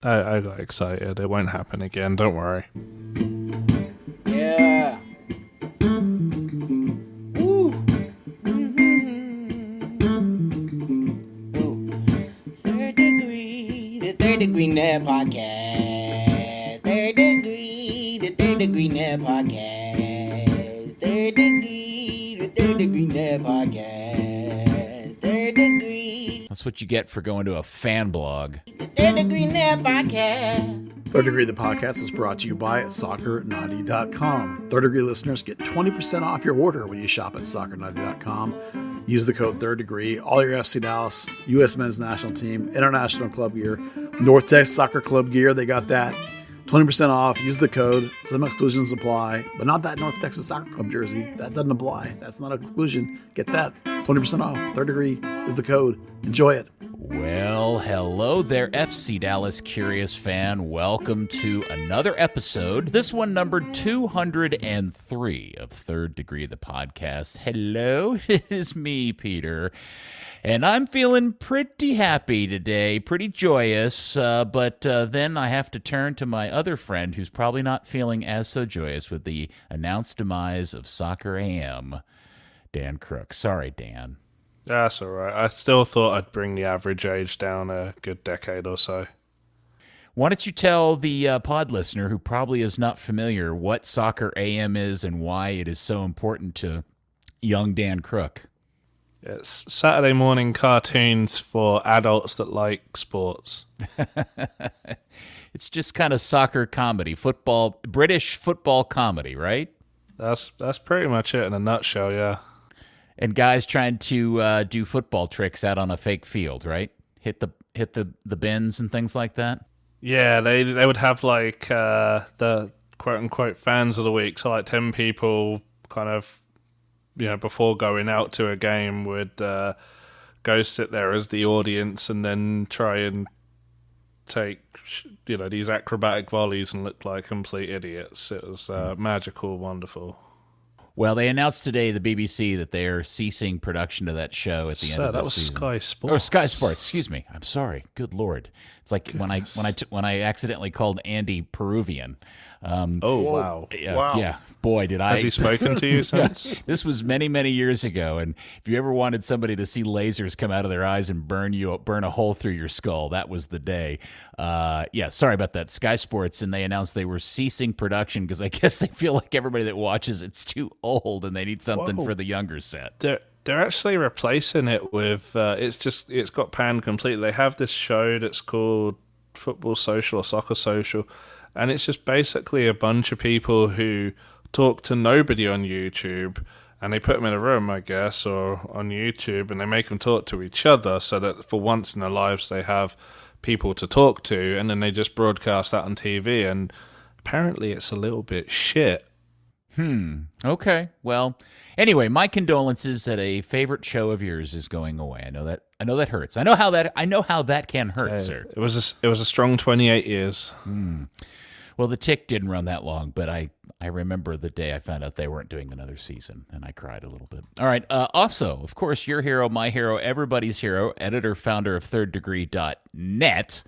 I got excited. It won't happen again. Don't worry. Yeah. Woo. Ooh. Third degree, the Third Degree Net Podcast. The Third Degree Net Podcast. Third Degree, the Third Degree Net Podcast. Third Degree. That's what you get for going to a fan blog. The Third Degree Net Podcast. Third Degree the podcast is brought to you by soccernaughty.com. Third Degree listeners get 20% off your order when you shop at soccernaughty.com. Use the code Third Degree. All your FC Dallas, U.S. men's national team, international club gear, North Texas Soccer Club gear, they got that. 20% off. Use the code. Some exclusions apply, but not that North Texas Soccer Club jersey. That doesn't apply. That's not an exclusion. Get that. 20% off. Third Degree is the code. Enjoy it. Well, hello there, FC Dallas Curious fan. Welcome to another episode. This one numbered 203 of Third Degree, the podcast. Hello, it is me, Peter. And I'm feeling pretty happy today, pretty joyous, but then I have to turn to my other friend who's probably not feeling as so joyous with the announced demise of Soccer AM, Dan Crooke. Sorry, Dan. That's all right. I still thought I'd bring the average age down a good decade or so. Why don't you tell the pod listener who probably is not familiar what Soccer AM is and why it is so important to young Dan Crooke? It's Saturday morning cartoons for adults that like sports. It's just kind of soccer comedy, football, British football comedy, right? That's pretty much it in a nutshell, yeah. And guys trying to do football tricks out on a fake field, right? Hit the bins and things like that. Yeah, they would have like the quote unquote fans of the week. So like 10 people kind of, before going out to a game would go sit there as the audience and then try and take these acrobatic volleys and look like complete idiots. It was magical, wonderful. Well, they announced today, the BBC, that they are ceasing production of that show at the end of the season. That was Sky Sports. Oh, Sky Sports. Excuse me. I'm sorry. Good Lord. It's like when I accidentally called Andy Peruvian. Wow. Yeah. Boy, did I. Has he spoken to you since? Yeah, this was many, many years ago. And if you ever wanted somebody to see lasers come out of their eyes and burn a hole through your skull, that was the day. Sorry about that. Sky Sports, and they announced they were ceasing production because I guess they feel like everybody that watches it's too old and they need something for the younger set. They're actually replacing it with it's got panned completely. They have this show that's called Football Social or Soccer Social, and it's just basically a bunch of people who talk to nobody on YouTube, and they put them in a room, I guess, or on YouTube, and they make them talk to each other so that for once in their lives they have people to talk to, and then they just broadcast that on TV, and apparently it's a little bit shit. Okay. Well, anyway, my condolences that a favorite show of yours is going away. I know that hurts. I know how that can hurt, sir. It was a strong 28 years. Well, the Tick didn't run that long, but I remember the day I found out they weren't doing another season, and I cried a little bit. All right. Also, of course, your hero, my hero, everybody's hero, editor, founder of thirddegree.net,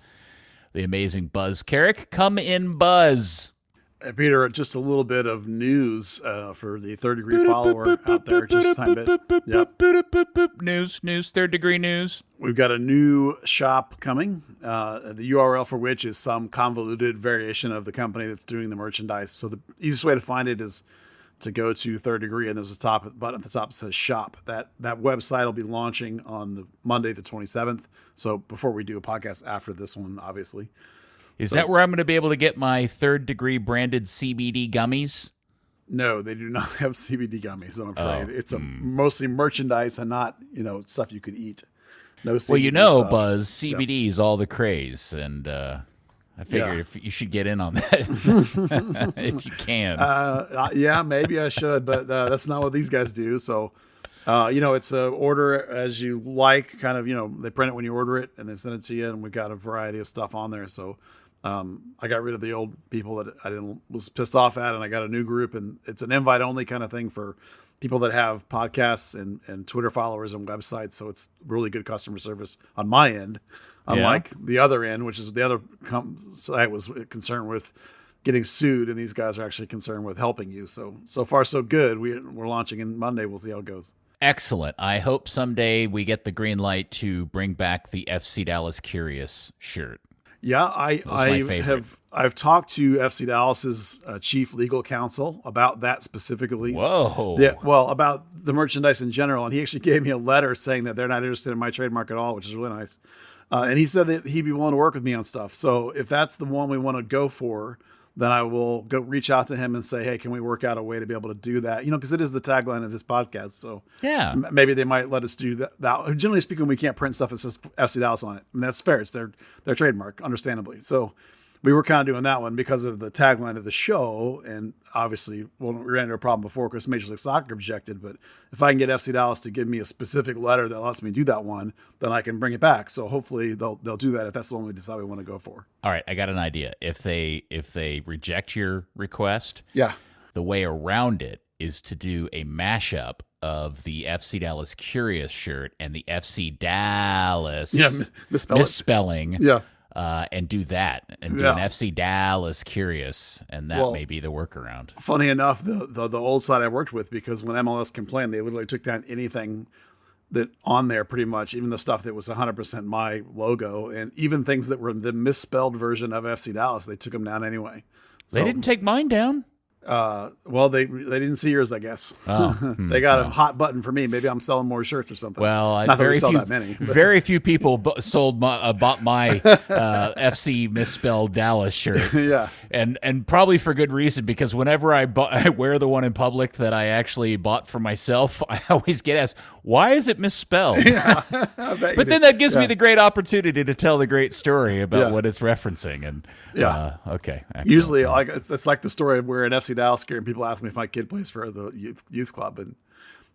the amazing Buzz Carrick. Come in, Buzz. Peter, just a little bit of news for the Third Degree follower out there. Just a tiny bit. Yep. News, Third Degree news. We've got a new shop coming, the URL for which is some convoluted variation of the company that's doing the merchandise. So the easiest way to find it is to go to Third Degree, and there's a button at the top that says shop. That website will be launching on the Monday, the 27th. So before we do a podcast after this one, obviously. Is that where I'm going to be able to get my Third Degree branded CBD gummies? No, they do not have CBD gummies, I'm afraid. It's mostly merchandise and not, stuff you could eat. No CBD stuff. Buzz, CBD is all the craze, and I figure if you should get in on that if you can. Yeah, maybe I should, but that's not what these guys do. So, it's a order as you like, kind of, they print it when you order it and they send it to you, and we've got a variety of stuff on there. So I got rid of the old people that was pissed off at, and I got a new group, and it's an invite only kind of thing for people that have podcasts and Twitter followers and websites. So it's really good customer service on my end. Unlike the other end, which is the other site was concerned with getting sued, and these guys are actually concerned with helping you. So far, so good. We're launching in Monday. We'll see how it goes. Excellent. I hope someday we get the green light to bring back the FC Dallas Curious shirt. Yeah, I've talked to FC Dallas's chief legal counsel about that specifically. Whoa. Yeah, well, about the merchandise in general, and he actually gave me a letter saying that they're not interested in my trademark at all, which is really nice. And he said that he'd be willing to work with me on stuff. So if that's the one we want to go for, then I will go reach out to him and say, hey, can we work out a way to be able to do that? Because it is the tagline of this podcast. So yeah, maybe they might let us do that. Generally speaking, we can't print stuff that says FC Dallas on it. And that's fair. It's their trademark, understandably. So we were kind of doing that one because of the tagline of the show. And obviously, we ran into a problem before because Major League Soccer objected. But if I can get FC Dallas to give me a specific letter that lets me do that one, then I can bring it back. So hopefully they'll do that if that's the one we decide we want to go for. All right, I got an idea. If they reject your request, yeah, the way around it is to do a mashup of the FC Dallas Curious shirt and the FC Dallas misspelling. Yeah. And do that, and do an FC Dallas Curious, and that may be the workaround. Funny enough, the old site I worked with, because when MLS complained, they literally took down anything that on there, pretty much, even the stuff that was 100% my logo, and even things that were the misspelled version of FC Dallas, they took them down anyway. So, they didn't take mine down. Well, they didn't see yours, I guess. They got a hot button for me. Maybe I'm selling more shirts or something. Well, not that we sell that many. Very few people bought my FC misspelled Dallas shirt. Yeah, and probably for good reason, because whenever I wear the one in public that I actually bought for myself, I always get asked, why is it misspelled? Yeah, but then that gives me the great opportunity to tell the great story about what it's referencing. And okay, excellent. Usually it's like the story where an FC Dallas game, and people ask me if my kid plays for the youth club, and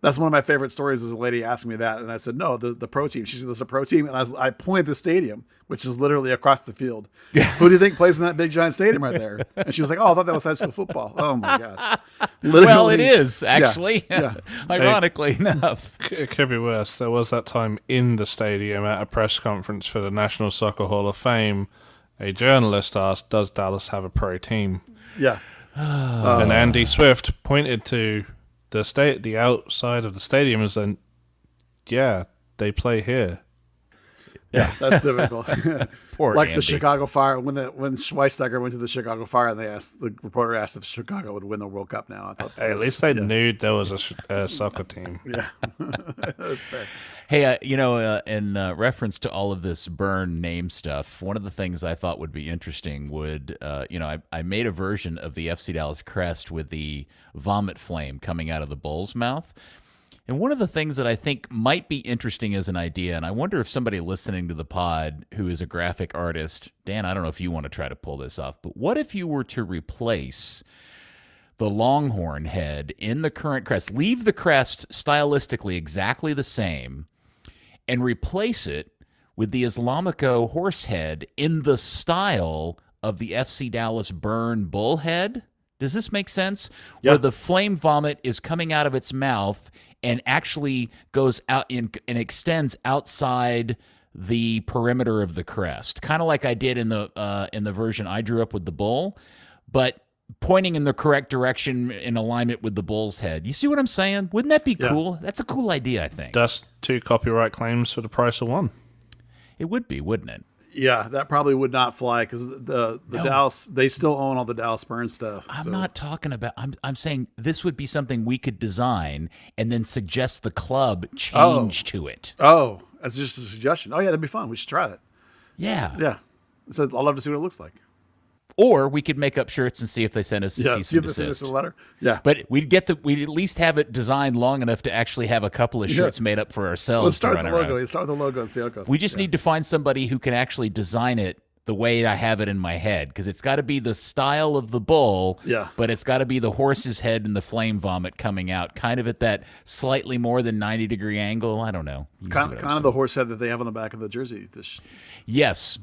that's one of my favorite stories. Is a lady asked me that, and I said, no, the pro team. She said, there's a pro team, and I pointed the stadium, which is literally across the field. Who do you think plays in that big giant stadium right there? And she was like, oh, I thought that was high school football. Oh my god! Literally, well, it is actually. Yeah. Ironically enough, it could be worse. There was that time in the stadium at a press conference for the National Soccer Hall of Fame. A journalist asked, "Does Dallas have a pro team?" Yeah. And Andy Swift pointed to the outside of the stadium and said, "Yeah, they play here." Yeah, that's typical. Poor like Andy. the Chicago Fire when Schweitzsteiger went to the Chicago Fire, and the reporter asked if Chicago would win the World Cup. Now I thought, hey, at least they knew there was a soccer team. Yeah, that's fair. Hey, in reference to all of this burn name stuff, one of the things I thought would be interesting would, I made a version of the FC Dallas crest with the vomit flame coming out of the bull's mouth. And one of the things that I think might be interesting as an idea, and I wonder if somebody listening to the pod who is a graphic artist, Dan, I don't know if you want to try to pull this off, but what if you were to replace the Longhorn head in the current crest, leave the crest stylistically exactly the same, and replace it with the Islamico horse head in the style of the FC Dallas burn bull head? Does this make sense? Yeah. Where the flame vomit is coming out of its mouth and actually goes out and extends outside the perimeter of the crest, kind of like I did in the version I drew up with the bull, but pointing in the correct direction in alignment with the bull's head. You see what I'm saying? Wouldn't that be cool? That's a cool idea, I think. That's 2 copyright claims for the price of 1. It would be, wouldn't it? Yeah, that probably would not fly because the Dallas, they still own all the Dallas Burn stuff. I'm not talking about. I'm saying this would be something we could design and then suggest the club change to it. Oh, that's just a suggestion. Oh yeah, that'd be fun. We should try that. Yeah. Yeah. So I'd love to see what it looks like. Or we could make up shirts and see if they send us a cease see and if they send us desist. a letter. Yeah. But we'd at least have it designed long enough to actually have a couple of shirts made up for ourselves. Let's start to the run logo. around. You start with the logo and see how it goes. We just need to find somebody who can actually design it the way I have it in my head, because it's got to be the style of the bull, but it's got to be the horse's head and the flame vomit coming out, kind of at that slightly more than 90-degree angle. I don't know. Kind of the horse head that they have on the back of the jersey. Yes.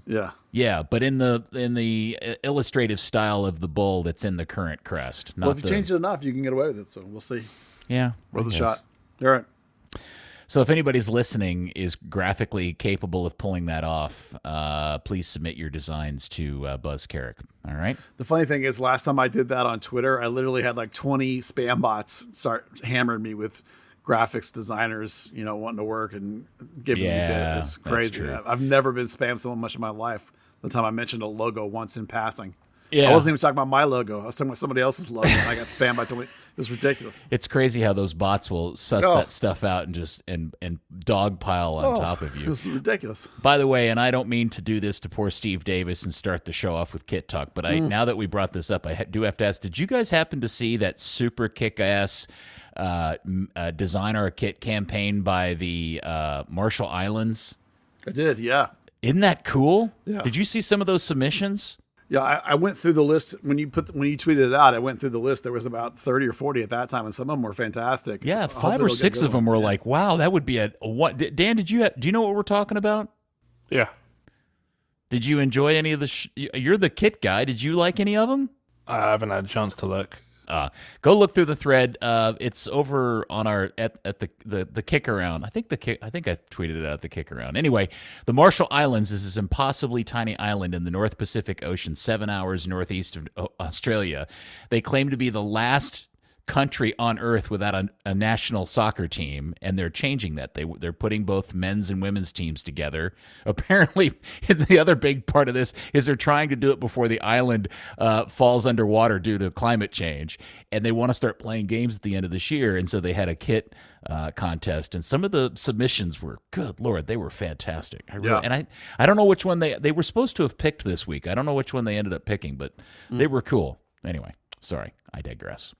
Yeah, but in the illustrative style of the bull that's in the current crest. Well, if you change it enough, you can get away with it. So we'll see. Yeah, Worth a shot. All right. So if anybody's listening is graphically capable of pulling that off, please submit your designs to Buzz Carrick. All right. The funny thing is, last time I did that on Twitter, I literally had like 20 spam bots start hammering me with graphics designers, wanting to work and giving me bid. It's crazy. I've never been spammed so much in my life. The time I mentioned a logo once in passing. Yeah. I wasn't even talking about my logo. I was talking about somebody else's logo, and I got spammed by 20. It was ridiculous. It's crazy how those bots will suss that stuff out and just and dogpile on top of you. It was ridiculous. By the way, and I don't mean to do this to poor Steve Davis and start the show off with Kit Talk, but now that we brought this up, I do have to ask, did you guys happen to see that super kick-ass design or kit campaign by the Marshall Islands? I did, yeah. Isn't that cool? Yeah. Did you see some of those submissions? Yeah, I went through the list when you tweeted it out. I went through the list. There was about 30 or 40 at that time, and some of them were fantastic. Yeah, so 5 or 6 of them were like, "Wow, that would be a what?" Dan, do you know what we're talking about? Yeah. Did you enjoy any of the? You're the kit guy. Did you like any of them? I haven't had a chance to look. Go look through the thread. It's over on our at the kick around. I think I tweeted it out, the kick around. Anyway, the Marshall Islands is this impossibly tiny island in the North Pacific Ocean, 7 hours northeast of Australia. They claim to be the last country on earth without a national soccer team, and they're changing that. They're putting both men's and women's teams together. Apparently, the other big part of this is they're trying to do it before the island falls underwater due to climate change, and they want to start playing games at the end of this year, and so they had a kit contest, and some of the submissions were, good Lord, they were fantastic. And I don't know which one they were supposed to have picked this week. I don't know which one they ended up picking, but they were cool. Anyway, sorry, I digress.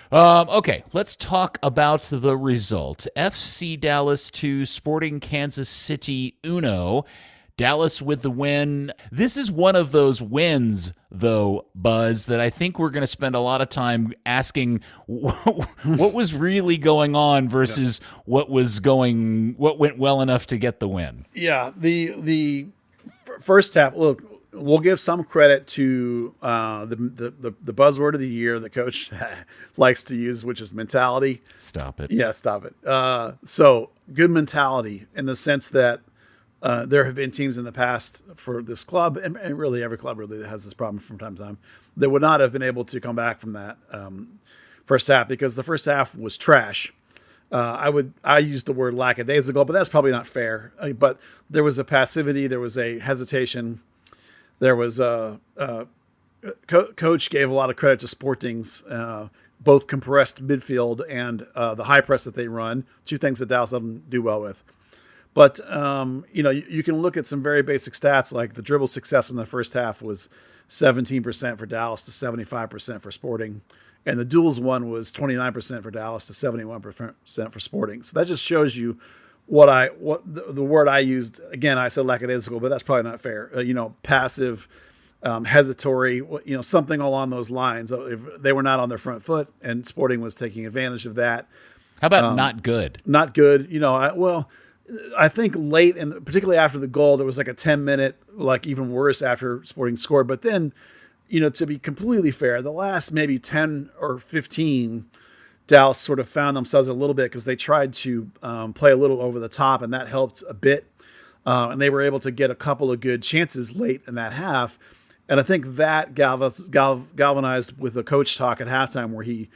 Okay, let's talk about the result. FC Dallas 2, Sporting Kansas City 1. Dallas with the win. This is one of those wins, though, Buzz, that I think we're going to spend a lot of time asking what was really going on versus what went well enough to get the win. Yeah, the first half, look, we'll give some credit to the buzzword of the year that Coach likes to use, which is mentality. Stop it. Yeah, stop it. So good mentality in the sense that there have been teams in the past for this club, and really every club really has this problem from time to time, that would not have been able to come back from that first half, because the first half was trash. I used the word lackadaisical, but that's probably not fair. But there was a passivity, there was a hesitation. There was Coach gave a lot of credit to Sporting's both compressed midfield and the high press that they run, two things that Dallas doesn't do well with. But you can look at some very basic stats, like the dribble success in the first half was 17% for Dallas to 75% for Sporting, and the duels one was 29% for Dallas to 71% for Sporting. So that just shows you what the word I used. Again, I said lackadaisical, but that's probably not fair. Passive, hesitatory, something along those lines. If they were not on their front foot, and Sporting was taking advantage of that. How about not good? Not good. I think late, and particularly after the goal, there was like a 10-minute, like even worse after Sporting scored. But then, to be completely fair, the last maybe 10 or 15, Dallas sort of found themselves a little bit because they tried to play a little over the top, and that helped a bit. And they were able to get a couple of good chances late in that half. And I think that galvanized with the coach talk at halftime, where he,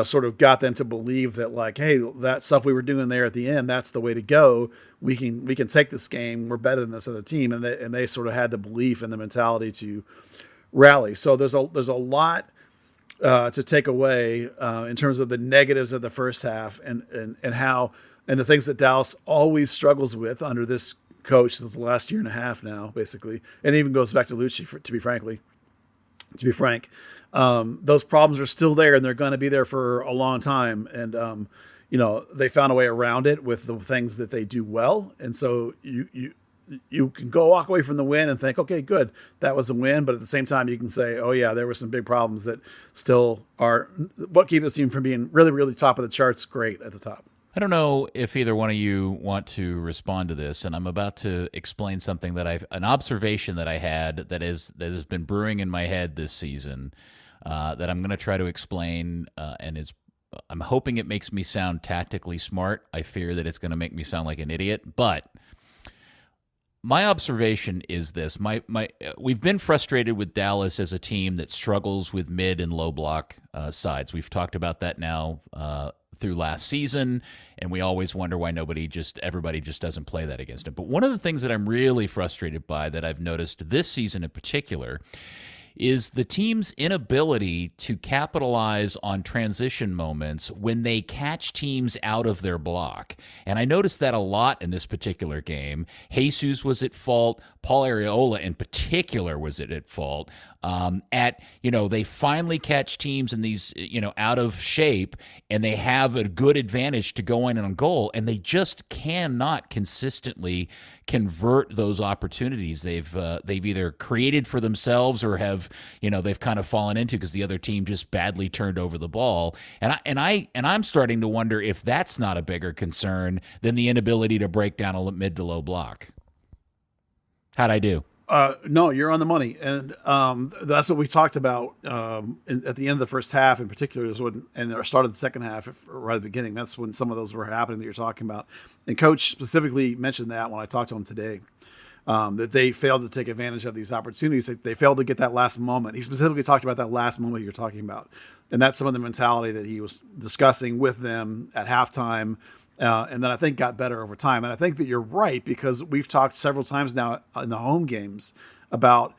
sort of got them to believe that, like, hey, that stuff we were doing there at the end, that's the way to go. We can take this game. We're better than this other team. And they sort of had the belief and the mentality to rally. So there's a lot to take away in terms of the negatives of the first half and the things that Dallas always struggles with under this coach the last year and a half now, basically, and it even goes back to Lucci, to be frank. Those problems are still there, and they're going to be there for a long time. And they found a way around it with the things that they do well, and so you can walk away from the win and think, okay, good, that was a win. But at the same time, you can say, oh yeah, there were some big problems that still are what keep this team from being really, really top of the charts. Great at the top. I don't know if either one of you want to respond to this, and I'm about to explain something an observation that I had that has been brewing in my head this season that I'm going to try to explain, and is I'm hoping it makes me sound tactically smart. I fear that it's going to make me sound like an idiot, but my observation is this: we've been frustrated with Dallas as a team that struggles with mid and low block sides. We've talked about that now through last season, and we always wonder why everybody just doesn't play that against them. But one of the things that I'm really frustrated by, that I've noticed this season in particular, is the team's inability to capitalize on transition moments when they catch teams out of their block. And I noticed that a lot in this particular game. Jesus was at fault. Paul Arriola in particular was at fault. They finally catch teams in these, out of shape, and they have a good advantage to go in on goal, and they just cannot consistently convert those opportunities they've either created for themselves or have they've kind of fallen into because the other team just badly turned over the ball. And I'm starting to wonder if that's not a bigger concern than the inability to break down a mid to low block. How'd I do? No, you're on the money, and that's what we talked about at the end of the first half. In particular, is when or started the second half right at the beginning. That's when some of those were happening that you're talking about. And Coach specifically mentioned that when I talked to him today, that they failed to take advantage of these opportunities. They failed to get that last moment. He specifically talked about that last moment you're talking about, and that's some of the mentality that he was discussing with them at halftime. And then I think got better over time. And I think that you're right, because we've talked several times now in the home games about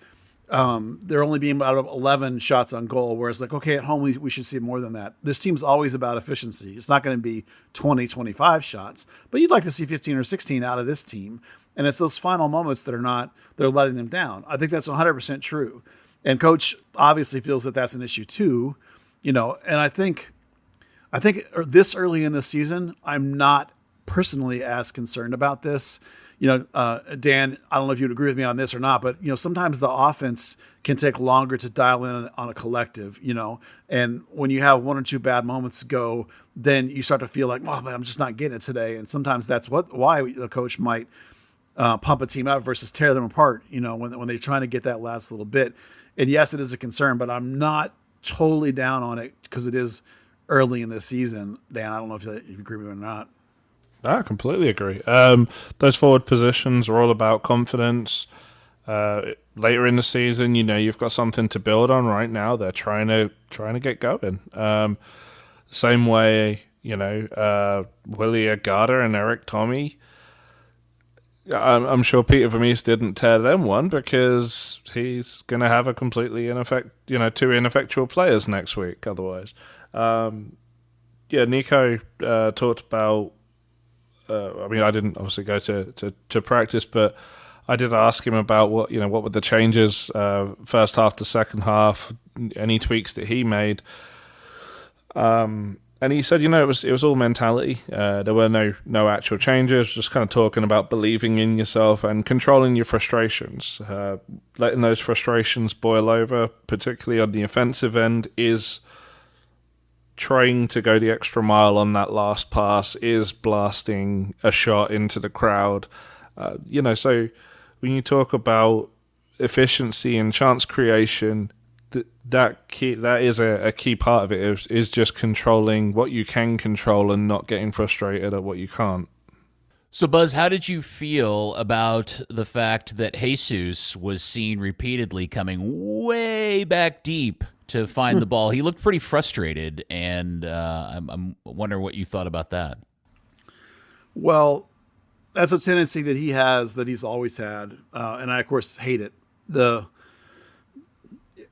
there only being out of 11 shots on goal, whereas okay, at home we should see more than that. This team's always about efficiency. It's not going to be 20, 25 shots, but you'd like to see 15 or 16 out of this team. And it's those final moments that they're letting them down. I think that's 100% true. And Coach obviously feels that that's an issue too, and I think this early in the season, I'm not personally as concerned about this. Dan, I don't know if you'd agree with me on this or not, but sometimes the offense can take longer to dial in on a collective, and when you have one or two bad moments go, then you start to feel like, oh man, I'm just not getting it today. And sometimes that's why the coach might pump a team out versus tear them apart, when they're trying to get that last little bit. And yes, it is a concern, but I'm not totally down on it because it is early in the season. Dan, I don't know if you agree with me or not. I completely agree. Those forward positions are all about confidence. Later in the season, you've got something to build on. Right now, they're trying to get going. Same way, Willie Agada and Eric Tommy. I'm sure Peter Vermees didn't tear them one because he's going to have a completely two ineffectual players next week otherwise. Nico talked about. I didn't obviously go to practice, but I did ask him about what were the changes first half to second half, any tweaks that he made. And he said, it was all mentality. There were no actual changes. Just kind of talking about believing in yourself and controlling your frustrations, letting those frustrations boil over, particularly on the offensive end, is trying to go the extra mile on that last pass, is blasting a shot into the crowd. So when you talk about efficiency and chance creation, that is a key part of it, is just controlling what you can control and not getting frustrated at what you can't. So, Buzz, how did you feel about the fact that Jesus was seen repeatedly coming way back deep to find the ball? He looked pretty frustrated, and I'm wondering what you thought about that. Well, that's a tendency that he has, that he's always had, and I, of course, hate it.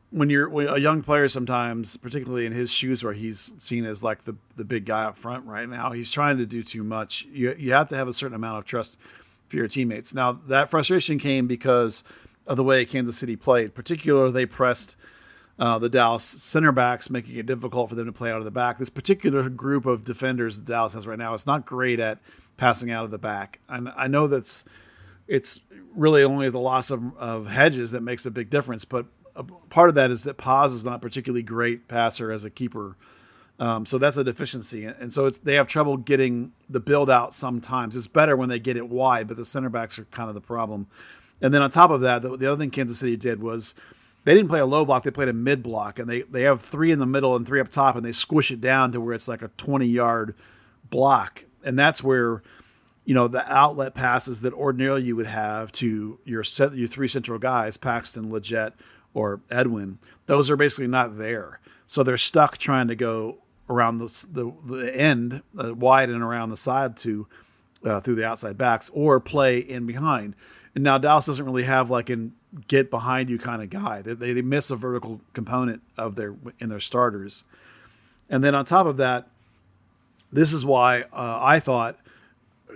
When you're a young player, sometimes, particularly in his shoes, where he's seen as like the big guy up front right now, he's trying to do too much. You have to have a certain amount of trust for your teammates. Now, that frustration came because of the way Kansas City played. Particularly, they pressed the Dallas center backs, making it difficult for them to play out of the back. This particular group of defenders that Dallas has right now is not great at passing out of the back. And I know it's really only the loss of Hedges that makes a big difference, but part of that is that Paz is not particularly great passer as a keeper. So that's a deficiency. And so they have trouble getting the build out sometimes. It's better when they get it wide, but the center backs are kind of the problem. And then on top of that, the other thing Kansas City did was they didn't play a low block. They played a mid block, and they have 3 in the middle and 3 up top, and they squish it down to where it's like a 20-yard block. And that's where, the outlet passes that ordinarily you would have to your 3 central guys, Paxton, Leggett, or Edwin, those are basically not there. So they're stuck trying to go around the end, wide and around the side through the outside backs, or play in behind. And now Dallas doesn't really have like an get behind you kind of guy. They miss a vertical component in their starters. And then on top of that, this is why I thought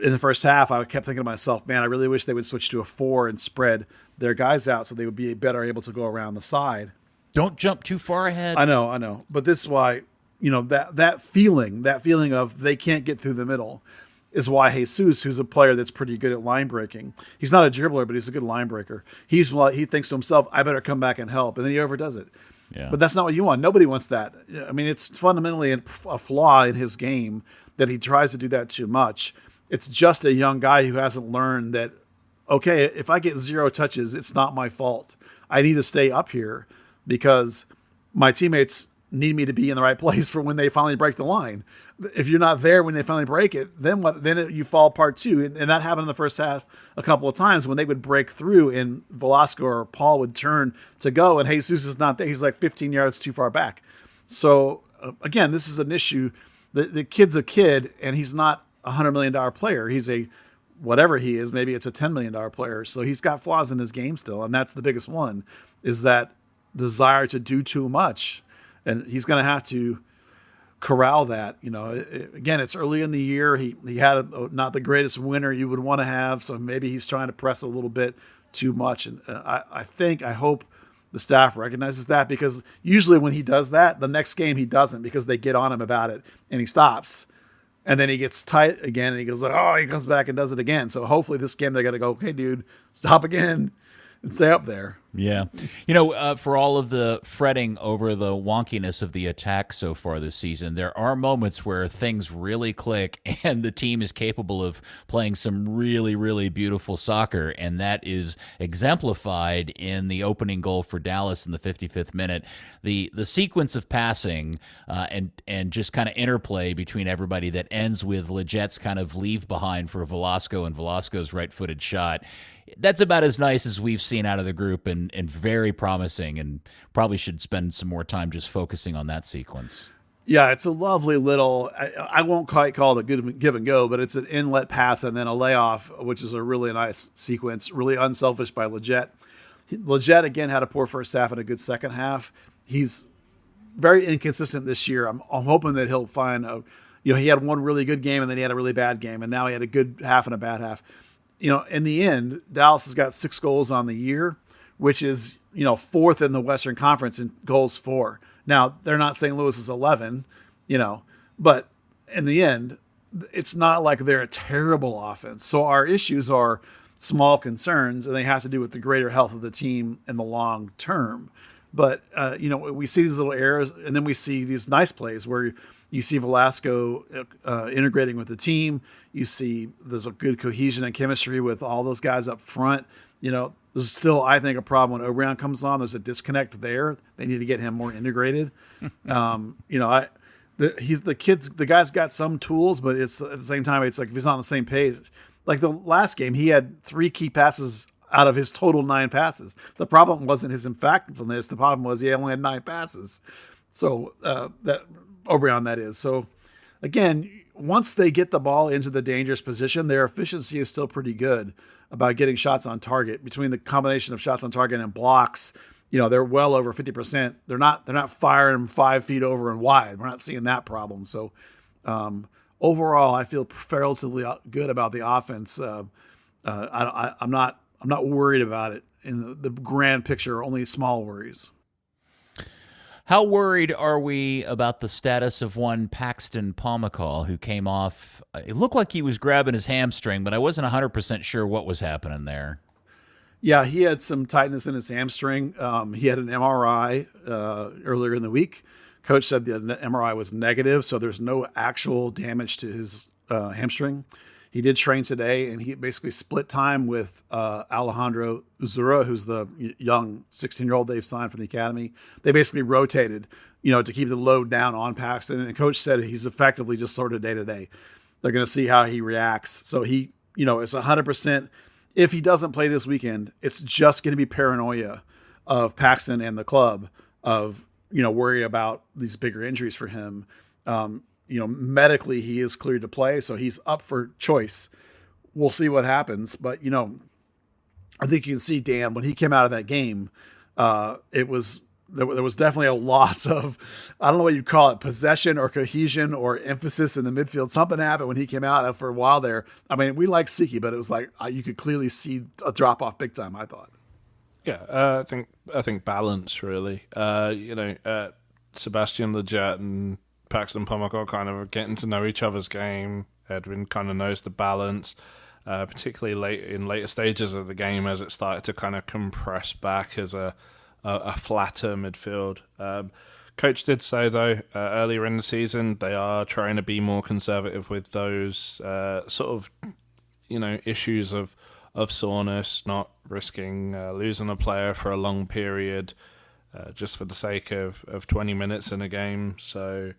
in the first half, I kept thinking to myself, man, I really wish they would switch to a 4 and spread their guys out so they would be better able to go around the side. Don't jump too far ahead. I know. But this is why, that feeling of they can't get through the middle is why Jesus, who's a player that's pretty good at line breaking, he's not a dribbler, but he's a good line breaker. He thinks to himself, I better come back and help. And then he overdoes it. Yeah. But that's not what you want. Nobody wants that. I mean, it's fundamentally a flaw in his game that he tries to do that too much. It's just a young guy who hasn't learned that, okay, if I get 0 touches, it's not my fault. I need to stay up here because my teammates need me to be in the right place for when they finally break the line. If you're not there when they finally break it, then what? Then you fall apart too. And that happened in the first half a couple of times when they would break through and Velasco or Paul would turn to go and Jesus is not there. He's like 15 yards too far back. So again, this is an issue. The kid's a kid and he's not a $100 million player. He's a whatever he is. Maybe it's a $10 million player. So he's got flaws in his game still. And that's the biggest one, is that desire to do too much. And he's going to have to corral that. Again, it's early in the year. He had not the greatest winter you would want to have. So maybe he's trying to press a little bit too much. And I hope the staff recognizes that, because usually when he does that, the next game he doesn't, because they get on him about it and he stops. And then he gets tight again and he goes he comes back and does it again. So hopefully this game they're going to go, okay, dude, stop again and stay up there. Yeah. For all of the fretting over the wonkiness of the attack so far this season, there are moments where things really click and the team is capable of playing some really, really beautiful soccer. And that is exemplified in the opening goal for Dallas in the 55th minute. The sequence of passing and just kind of interplay between everybody that ends with Legett's kind of leave behind for Velasco and Velasco's right-footed shot. That's about as nice as we've seen out of the group, and very promising, and probably should spend some more time just focusing on that sequence. Yeah, it's a lovely little, I won't quite call it a good give and go, but it's an inlet pass and then a layoff, which is a really nice sequence, really unselfish by Leggett. Leggett, again, had a poor first half and a good second half. He's very inconsistent this year. I'm hoping that he'll find, he had one really good game and then he had a really bad game, and now he had a good half and a bad half. In the end, Dallas has got 6 goals on the year, which is, 4th in the Western Conference in goals for. Now, they're not St. Louis is 11, but in the end, it's not like they're a terrible offense. So our issues are small concerns, and they have to do with the greater health of the team in the long term. But, we see these little errors, and then we see these nice plays where you see Velasco integrating with the team. You see there's a good cohesion and chemistry with all those guys up front. There's still, I think, a problem when O'Brien comes on. There's a disconnect there. They need to get him more integrated. The guy's got some tools, but it's at the same time, it's like if he's not on the same page. Like the last game, he had 3 key passes out of his total 9 passes. The problem wasn't his impactfulness. The problem was he only had 9 passes. So that O'Brien, that is. So again, once they get the ball into the dangerous position, their efficiency is still pretty good about getting shots on target. Between the combination of shots on target and blocks, they're well over 50%. They're not firing 5 feet over and wide. We're not seeing that problem. So overall, I feel relatively good about the offense. I'm not worried about it in the grand picture. Only small worries. How worried are we about the status of one Paxton Pomacall, who came off? It looked like he was grabbing his hamstring, but I wasn't 100% sure what was happening there. Yeah, he had some tightness in his hamstring. He had an MRI earlier in the week. Coach said the MRI was negative, so there's no actual damage to his hamstring. He did train today, and he basically split time with Alejandro Uzura, who's the young 16-year-old they've signed from the academy. They basically rotated, to keep the load down on Paxton. And Coach said he's effectively just sort of day-to-day. They're going to see how he reacts. So he, it's 100%. If he doesn't play this weekend, it's just going to be paranoia of Paxton and the club of, worry about these bigger injuries for him. Medically he is cleared to play, so he's up for choice. We'll see what happens. But, I think you can see, Dan, when he came out of that game, there was definitely a loss of, I don't know what you'd call it, possession or cohesion or emphasis in the midfield. Something happened when he came out for a while there. I mean, we like Siki, but it was like you could clearly see a drop off big time, I thought. Yeah, I think balance really. Sebastian Lletget and Paxton Pomacor kind of getting to know each other's game. Edwin kind of knows the balance, particularly in later stages of the game as it started to kind of compress back as a flatter midfield. Coach did say, though, earlier in the season, they are trying to be more conservative with those sort of, issues of soreness, not risking losing a player for a long period just for the sake of 20 minutes in a game. So,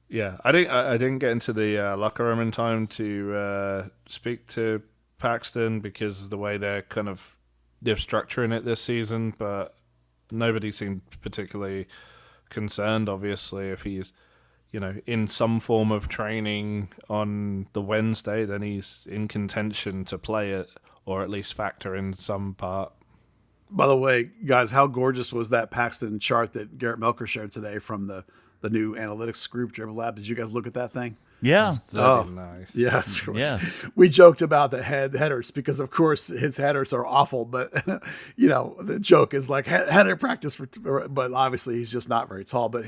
yeah, I didn't get into the locker room in time to speak to Paxton because of the way they're structuring it this season, but nobody seemed particularly concerned. Obviously, if he's in some form of training on the Wednesday, then he's in contention to play it or at least factor in some part. By the way, guys, how gorgeous was that Paxton chart that Garrett Melker shared today from the new analytics group, Dribble Lab? Did you guys look at that thing? Yeah. Very nice. Yes. Yes. We joked about the headers because, of course, his headers are awful. But, the joke is like header practice, but obviously he's just not very tall. But,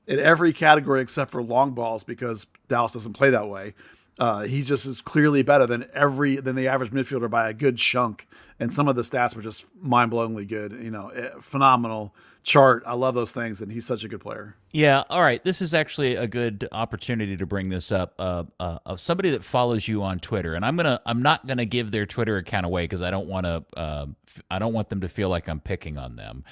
in every category except for long balls, because Dallas doesn't play that way, he just is clearly better than the average midfielder by a good chunk. And some of the stats were just mind-blowingly good. Phenomenal chart. I love those things, and he's such a good player. Yeah. All right. This is actually a good opportunity to bring this up. Of somebody that follows you on Twitter, and I'm not gonna give their Twitter account away because I don't want them to feel like I'm picking on them.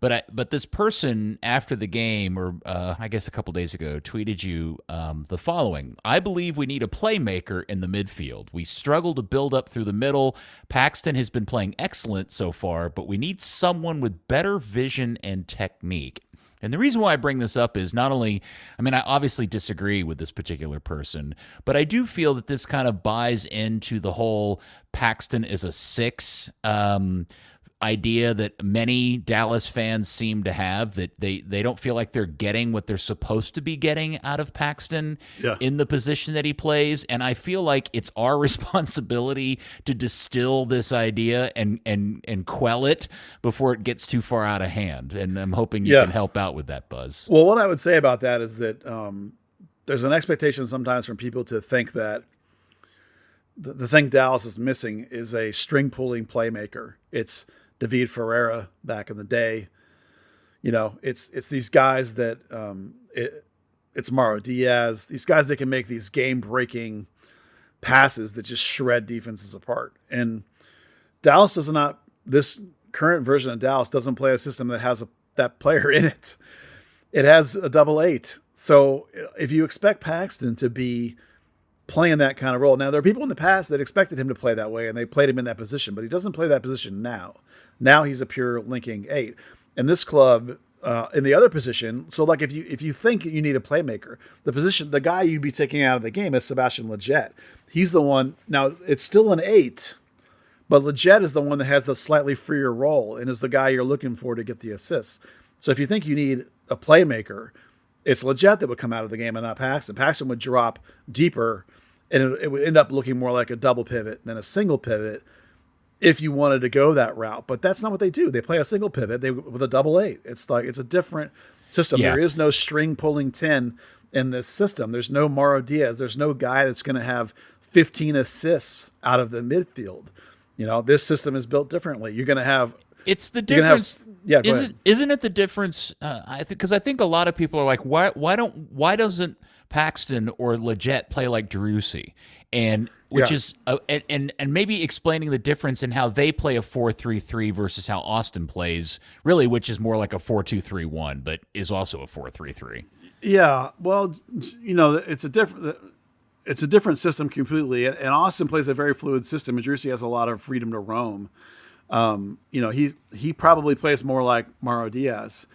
But this person after the game, or I guess a couple days ago, tweeted you the following: I believe we need a playmaker in the midfield. We struggle to build up through the middle. Paxton has been playing excellent so far, but we need someone with better vision and technique. And the reason why I bring this up is not only, I obviously disagree with this particular person, but I do feel that this kind of buys into the whole Paxton is a 6 idea that many Dallas fans seem to have, that they don't feel like they're getting what they're supposed to be getting out of Paxton in the position that he plays. And I feel like it's our responsibility to distill this idea and quell it before it gets too far out of hand. And I'm hoping you can help out with that, Buzz. Well, what I would say about that is that there's an expectation sometimes from people to think that the thing Dallas is missing is a string-pulling playmaker. It's David Ferreira back in the day. It's these guys that it's Mauro Diaz, these guys that can make these game-breaking passes that just shred defenses apart. And Dallas does not, this current version of Dallas doesn't play a system that has that player in it. It has a 8-8. So if you expect Paxton to be playing that kind of role, now there are people in the past that expected him to play that way and they played him in that position, but he doesn't play that position now. Now he's a pure linking 8. And this club, in the other position, so like if you think you need a playmaker, the guy you'd be taking out of the game is Sebastian Lletget. He's the one, now it's still an 8, but Lletget is the one that has the slightly freer role and is the guy you're looking for to get the assists. So if you think you need a playmaker, it's Lletget that would come out of the game and not Paxton. Paxton would drop deeper, and it would end up looking more like a double pivot than a single pivot if you wanted to go that route. But that's not what they do. They play a single pivot with a 8-8. It's a different system. Yeah. There is no string pulling 10 in this system. There's no Mauro Diaz. There's no guy that's going to have 15 assists out of the midfield. This system is built differently. You're going to have... It's the difference. Yeah, go ahead. Isn't it the difference? Because I think a lot of people are like, why doesn't Paxton or Leggett play like Driussi? And which is and maybe explaining the difference in how they play a 4-3-3 versus how Austin plays, really, which is more like a 4-2-3-1, but is also a 4-3-3. Yeah, well, it's a different system completely, and Austin plays a very fluid system. And Driussi has a lot of freedom to roam. He probably plays more like Mauro Diaz.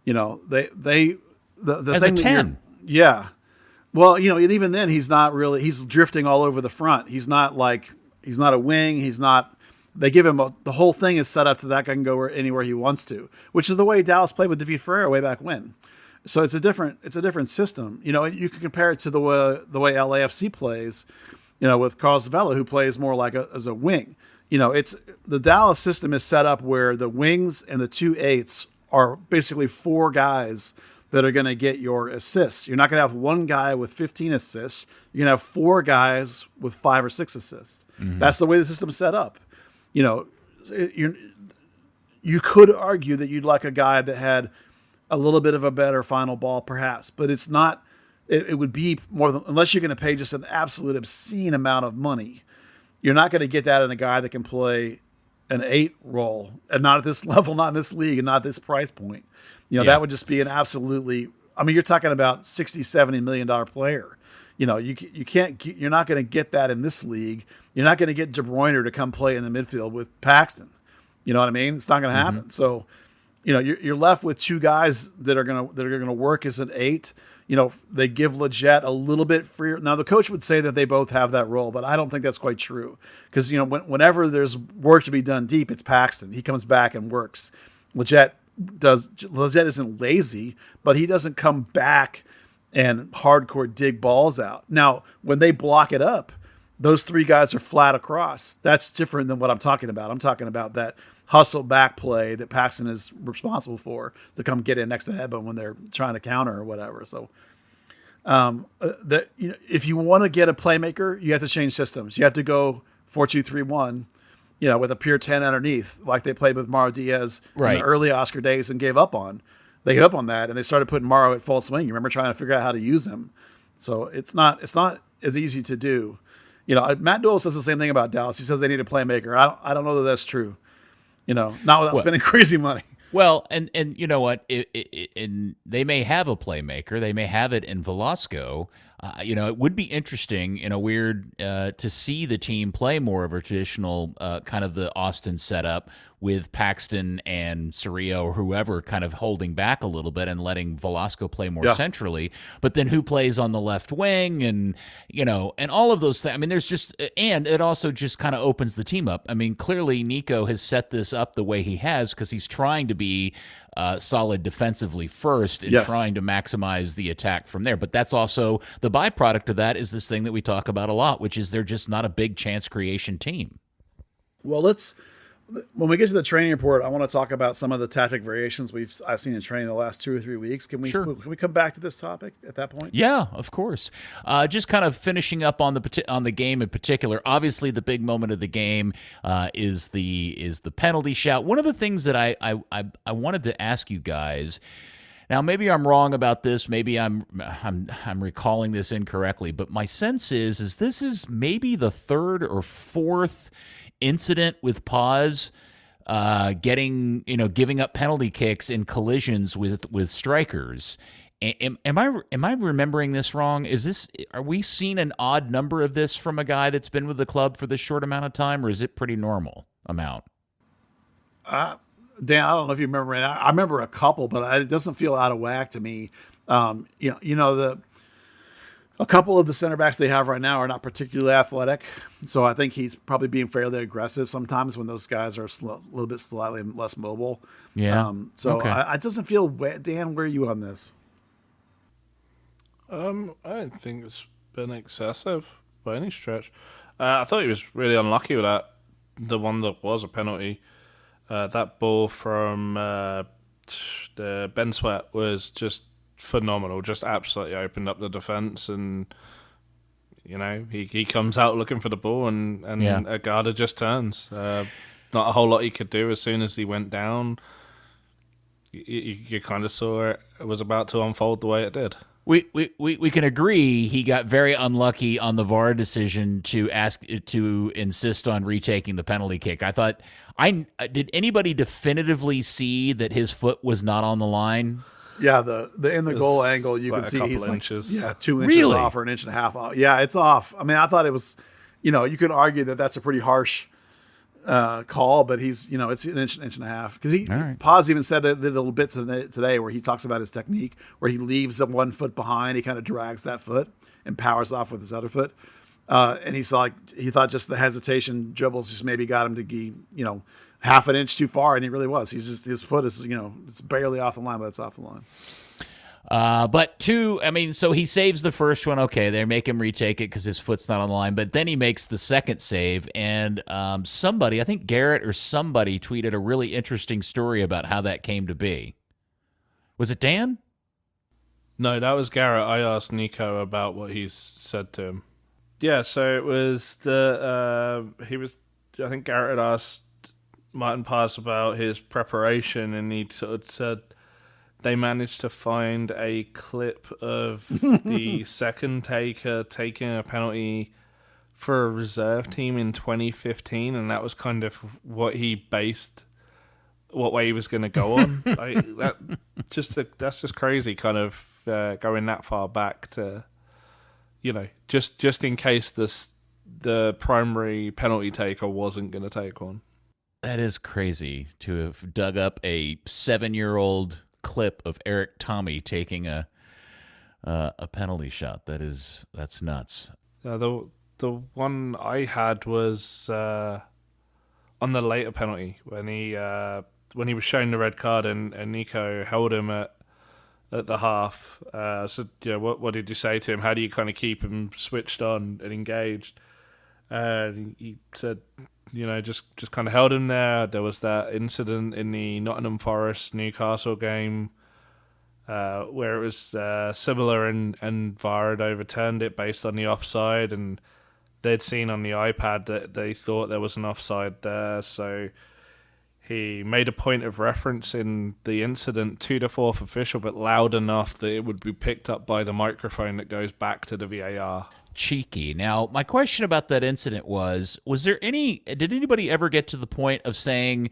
The As thing a 10. Yeah. Well, and even then he's drifting all over the front. He's not a wing. They give him the whole thing is set up to that guy can go anywhere he wants to, which is the way Dallas played with David Ferreira way back when. So it's a different system. You can compare it to the way LAFC plays, with Carlos Vela, who plays more like as a wing. It's the Dallas system is set up where the wings and the 2/8s are basically 4 guys that are going to get your assists. You're not going to have one guy with 15 assists. You're going to have 4 guys with 5 or 6 assists. Mm-hmm. That's the way the system's set up. You could argue that you'd like a guy that had a little bit of a better final ball, perhaps, but it's not. It would be more than, unless you're going to pay just an absolute obscene amount of money. You're not going to get that in a guy that can play an 8 role, and not at this level, not in this league, and not at this price point. That would just be an absolutely. I mean, you're talking about $60-70 million player. You can't. You're not going to get that in this league. You're not going to get De Bruyne to come play in the midfield with Paxton. You know what I mean? It's not going to happen. Mm-hmm. So, you're left with 2 guys that are going to work as an 8. They give Leggett a little bit freer. Now, the coach would say that they both have that role, but I don't think that's quite true. Because, whenever there's work to be done deep, it's Paxton. He comes back and works. Leggett isn't lazy, but he doesn't come back and hardcore dig balls out. Now, when they block it up, those 3 guys are flat across. That's different than what I'm talking about. I'm talking about that hustle back play that Paxton is responsible for to come get in next to Heba when they're trying to counter or whatever. So, if you want to get a playmaker, you have to change systems. You have to go 4-2-3-1. With a pure 10 underneath, like they played with Mauro Diaz in the early Oscar days and gave up on. They gave up on that, and they started putting Mauro at full swing. You remember trying to figure out how to use him. So it's not as easy to do. Matt Doyle says the same thing about Dallas. He says they need a playmaker. I don't know that that's true. Not without spending crazy money. Well, and you know what? And they may have a playmaker. They may have it in Velasco. It would be interesting, weird to see the team play more of a traditional kind of the Austin setup with Paxton and Cerrillo or whoever kind of holding back a little bit and letting Velasco play more centrally. But then who plays on the left wing and all of those things. I mean, and it also just kind of opens the team up. I mean, clearly Nico has set this up the way he has because he's trying to be solid defensively first and trying to maximize the attack from there. But that's also the byproduct of that is this thing that we talk about a lot, which is they're just not a big chance creation team. Well, when we get to the training report, I want to talk about some of the tactic variations I've seen in training the last 2 or 3 weeks. Can we come back to this topic at that point? Yeah, of course. Just kind of finishing up on the game in particular. Obviously, the big moment of the game is the penalty shout. One of the things that I wanted to ask you guys. Now, maybe I'm wrong about this. Maybe I'm recalling this incorrectly. But my sense is this is maybe the 3rd or 4th incident with Paz giving up penalty kicks in collisions with strikers. Am I remembering this wrong? Are we seeing an odd number of this from a guy that's been with the club for this short amount of time, or is it pretty normal amount? Dan, I don't know if you remember. I remember a couple, but it doesn't feel out of whack to me. A couple of the center backs they have right now are not particularly athletic, so I think he's probably being fairly aggressive sometimes when those guys are a little bit slightly less mobile. Yeah. It doesn't feel. Dan, where are you on this? I don't think it's been excessive by any stretch. I thought he was really unlucky with that. The one that was a penalty. That ball from the Ben Sweat was just phenomenal. Just absolutely opened up the defense, and he comes out looking for the ball, and Agada just turns. Not a whole lot he could do as soon as he went down. you kind of saw it was about to unfold the way it did. We can agree he got very unlucky on the VAR decision to insist on retaking the penalty kick. I thought, did anybody definitively see that his foot was not on the line? Yeah, the in the goal angle, you can see he's inches. like 2 inches Really? off or an inch and a half off. Yeah, it's off. I mean, I thought it was, you could argue that that's a pretty harsh call, but he's, it's an inch and a half. Because Paz even said that a little bit today where he talks about his technique, where he leaves the 1 foot behind, he kind of drags that foot and powers off with his other foot. And he's like, he thought just the hesitation dribbles just maybe got him to be, half an inch too far, and he really was. He's just, his foot is, it's barely off the line, but it's off the line. So he saves the first one. Okay, they make him retake it because his foot's not on the line. But then he makes the second save, and somebody, I think Garrett or somebody, tweeted a really interesting story about how that came to be. Was it Dan? No, that was Garrett. I asked Nico about what he said to him. Yeah, so it was I think Garrett had asked Martin Paz about his preparation, and he sort of said they managed to find a clip of the second taker taking a penalty for a reserve team in 2015, and that was kind of what he based what way he was going to go on. That's just crazy, kind of going that far back to, just in case the primary penalty taker wasn't going to take one. That is crazy to have dug up a 7-year-old clip of Eric Tommy taking a penalty shot. That's nuts. The one I had was on the later penalty when he was shown the red card and Nico held him at the half. So what did you say to him? How do you kind of keep him switched on and engaged? And he said, just kind of held him there. There was that incident in the Nottingham Forest Newcastle game where it was similar, and VAR had overturned it based on the offside, and they'd seen on the iPad that they thought there was an offside there. So he made a point of reference in the incident to the fourth official, but loud enough that it would be picked up by the microphone that goes back to the VAR. Cheeky. Now, my question about that incident did anybody ever get to the point of saying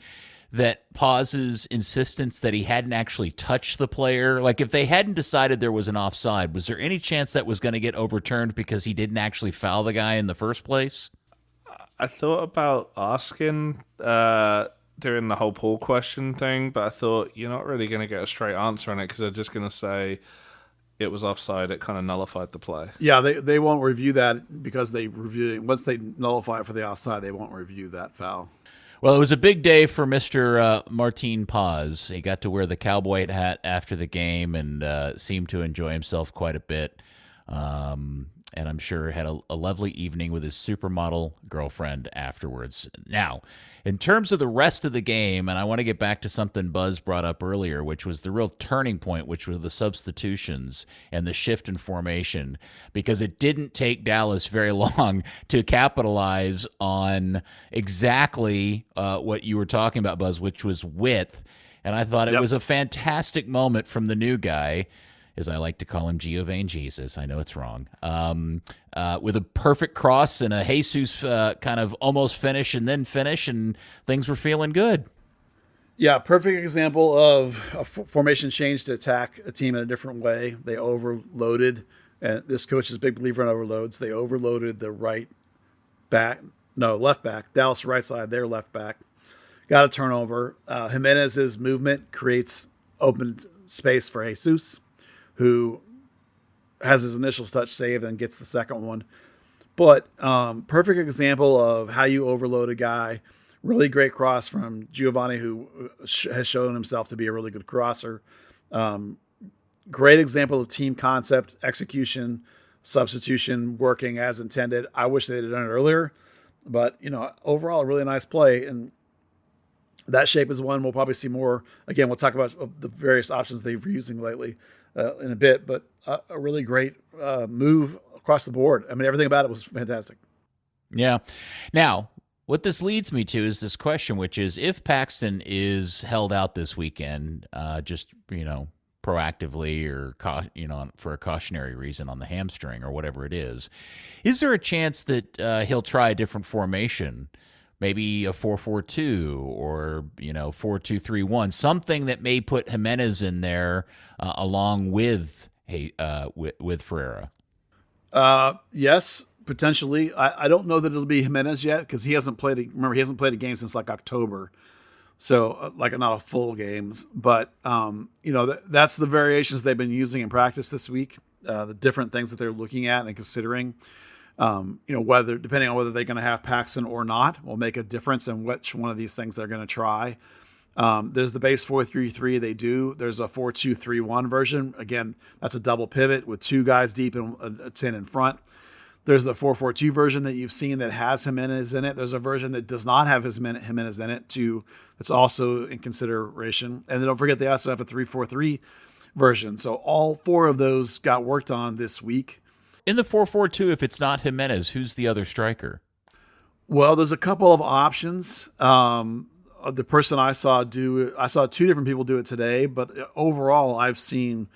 that Paz's insistence that he hadn't actually touched the player, like if they hadn't decided there was an offside, was there any chance that was going to get overturned because he didn't actually foul the guy in the first place? I thought about asking during the whole Paul question thing, but I thought you're not really going to get a straight answer on it because they're just going to say it was offside. It kind of nullified the play. Yeah, they won't review that because they review it. Once they nullify it for the offside, they won't review that foul. Well, it was a big day for Mr. Martin Paz. He got to wear the cowboy hat after the game and seemed to enjoy himself quite a bit. And I'm sure had a lovely evening with his supermodel girlfriend afterwards. Now, in terms of the rest of the game, and I want to get back to something Buzz brought up earlier, which was the real turning point, which were the substitutions and the shift in formation, because it didn't take Dallas very long to capitalize on exactly what you were talking about, Buzz, which was width. And I thought it was a fantastic moment from the new guy, as I like to call him, Giovanni Jesus. I know it's wrong. With a perfect cross and a Jesus kind of almost finish and then finish, and things were feeling good. Yeah, perfect example of a formation change to attack a team in a different way. They overloaded, and this coach is a big believer in overloads. They overloaded the left back, Dallas right side, their left back. Got a turnover. Jimenez's movement creates open space for Jesus, who has his initial touch saved and gets the second one. But perfect example of how you overload a guy. Really great cross from Giovanni, who has shown himself to be a really good crosser. Great example of team concept, execution, substitution working as intended. I wish they had done it earlier. But, overall, a really nice play. And that shape is one we'll probably see more. Again, we'll talk about the various options they've been using lately in a bit, but a really great move across the board. I mean, everything about it was fantastic. Yeah. Now, What this leads me to is this question, which is if Paxton is held out this weekend, proactively or for a cautionary reason on the hamstring or whatever it is there a chance that he'll try a different formation, maybe a 4-4-2 or 4-2-3-1, something that may put Jimenez in there along with Ferreira? Yes, potentially. I don't know that it'll be Jimenez yet because he hasn't played a game since like October. So like not a full games, but that's the variations they've been using in practice this week. The different things that they're looking at and considering, whether depending on whether they're going to have Paxton or not, will make a difference in which one of these things they're going to try. There's the base 4-3-3 they do. There's a 4-2-3-1 version. Again, that's a double pivot with two guys deep and a 10 in front. There's the 4-4-2 version that you've seen that has Jimenez in it. There's a version that does not have Jimenez in it too. That's also in consideration. And then don't forget they also have a 3-4-3 version. So all four of those got worked on this week. In the 4-4-2, if it's not Jimenez, who's the other striker? Well, there's a couple of options. The person I saw do it, I saw two different people do it today, but overall I've seen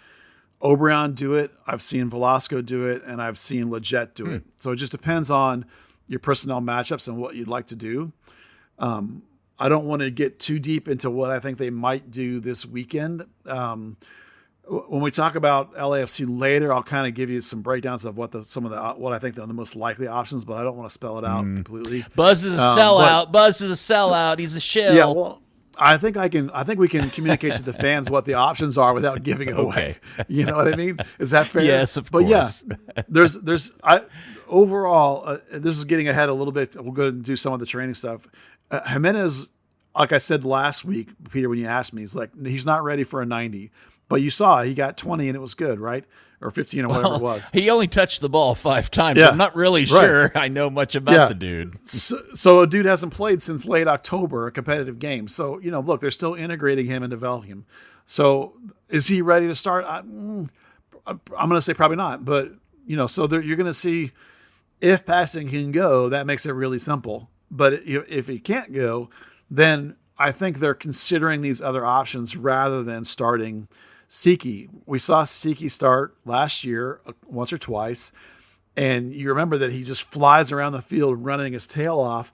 Obrian do it, I've seen Velasco do it, and I've seen Leggett do it. So it just depends on your personnel matchups and what you'd like to do. I don't want to get too deep into what I think they might do this weekend. When we talk about LAFC later, I'll kind of give you some breakdowns of what I think are the most likely options, but I don't want to spell it out completely. Buzz is a sellout. Buzz is a sellout. He's a shill. Yeah, well, I think we can communicate to the fans what the options are without giving it away. You know what I mean? Is that fair? Yes, of course. But yeah, overall, this is getting ahead a little bit. We'll go and do some of the training stuff. Jimenez, like I said last week, Peter, when you asked me, he's not ready for a 90. But you saw he got 20 and it was good, right? Or 15 or whatever it was. He only touched the ball 5 times. Yeah, I'm not really sure I know much about the dude. So a dude hasn't played since late October, a competitive game. So, look, they're still integrating him and developing him. So is he ready to start? I'm going to say probably not. But, so you're going to see if passing can go, that makes it really simple. But if he can't go, then I think they're considering these other options rather than starting Siki. We saw Siki start last year once or twice, and you remember that he just flies around the field running his tail off,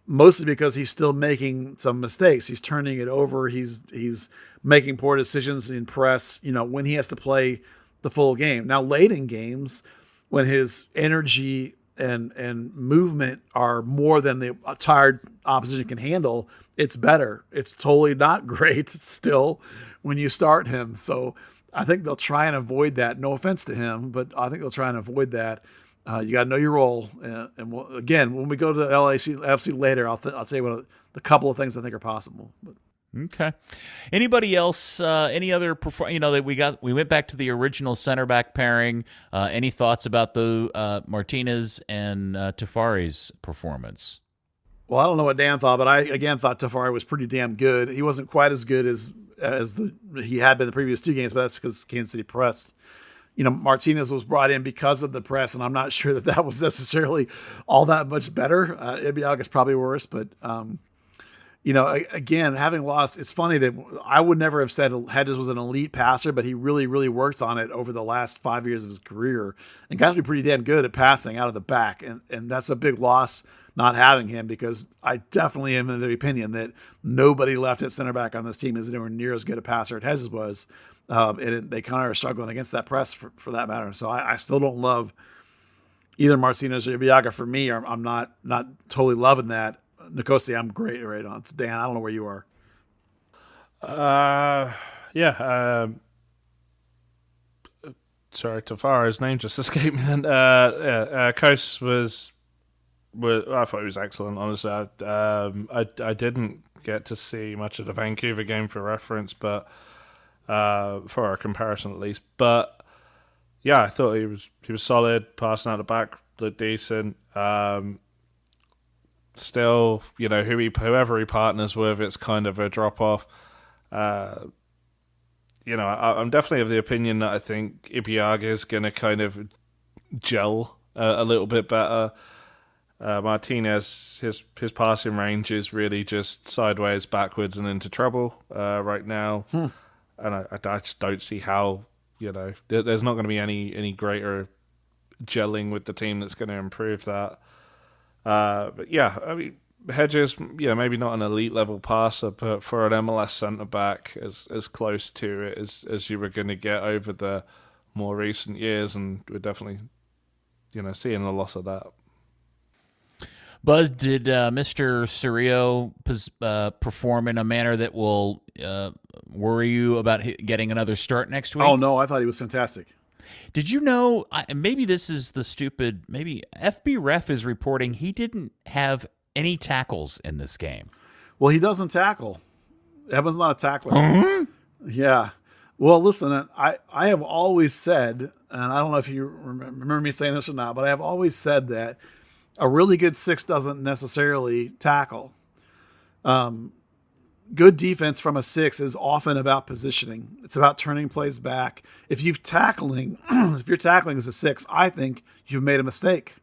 mostly because he's still making some mistakes. He's turning it over. He's making poor decisions in press, when he has to play the full game. Now, late in games, when his energy and movement are more than the tired opposition can handle, it's better. It's totally not great still when you start him. So I think they'll try and avoid that. No offense to him, but I think they'll try and avoid that. You got to know your role. And again, when we go to LAFC later, I'll tell you what the couple of things I think are possible. But. Okay. Anybody else? Any other? That we went back to the original center back pairing. Any thoughts about the Martinez and Tafari's performance? Well, I don't know what Dan thought, but I again thought Tafari was pretty damn good. He wasn't quite as good as he had been the previous 2 games, but that's because Kansas City pressed. Martinez was brought in because of the press, and I'm not sure that was necessarily all that much better. Ibiaga's probably worse, but again, having lost, it's funny that I would never have said Hedges was an elite passer, but he really, really worked on it over the last 5 years of his career and got to be pretty damn good at passing out of the back. And that's a big loss not having him, because I definitely am of the opinion that nobody left at center back on this team is anywhere near as good a passer as Hedges was. And they kind of are struggling against that press for that matter. So I still don't love either Martinez or Ibiaga. For me, I'm not totally loving that. Nicosi, I'm great right on. It's Dan. I don't know where you are. Sorry, Tafara's name just escaped me. Then, Coase was I thought he was excellent. Honestly, I didn't get to see much of the Vancouver game for reference, but for a comparison at least. But yeah, I thought he was solid. Passing out the back looked decent. Still, whoever he partners with, it's kind of a drop off. I'm definitely of the opinion that I think Ibiaga is going to kind of gel a little bit better. Martinez, his passing range is really just sideways, backwards, and into trouble right now. And I just don't see how, there's not going to be any greater gelling with the team that's going to improve that. But yeah, I mean, Hedges, maybe not an elite level passer, but for an MLS centre back, as close to it as you were going to get over the more recent years, and we're definitely, seeing a loss of that. Buzz, did Mr. Cirio perform in a manner that will worry you about getting another start next week? Oh no, I thought he was fantastic. Did you know? Maybe this is the stupid. Maybe FB Ref is reporting he didn't have any tackles in this game. Well, he doesn't tackle. Evan's not a tackler. Yeah. Well, listen, I have always said, and I don't know if you remember me saying this or not, but I have always said that a really good 6 doesn't necessarily tackle. Good defense from a 6 is often about positioning. It's about turning plays back. If you're tackling as a 6, I think you've made a mistake.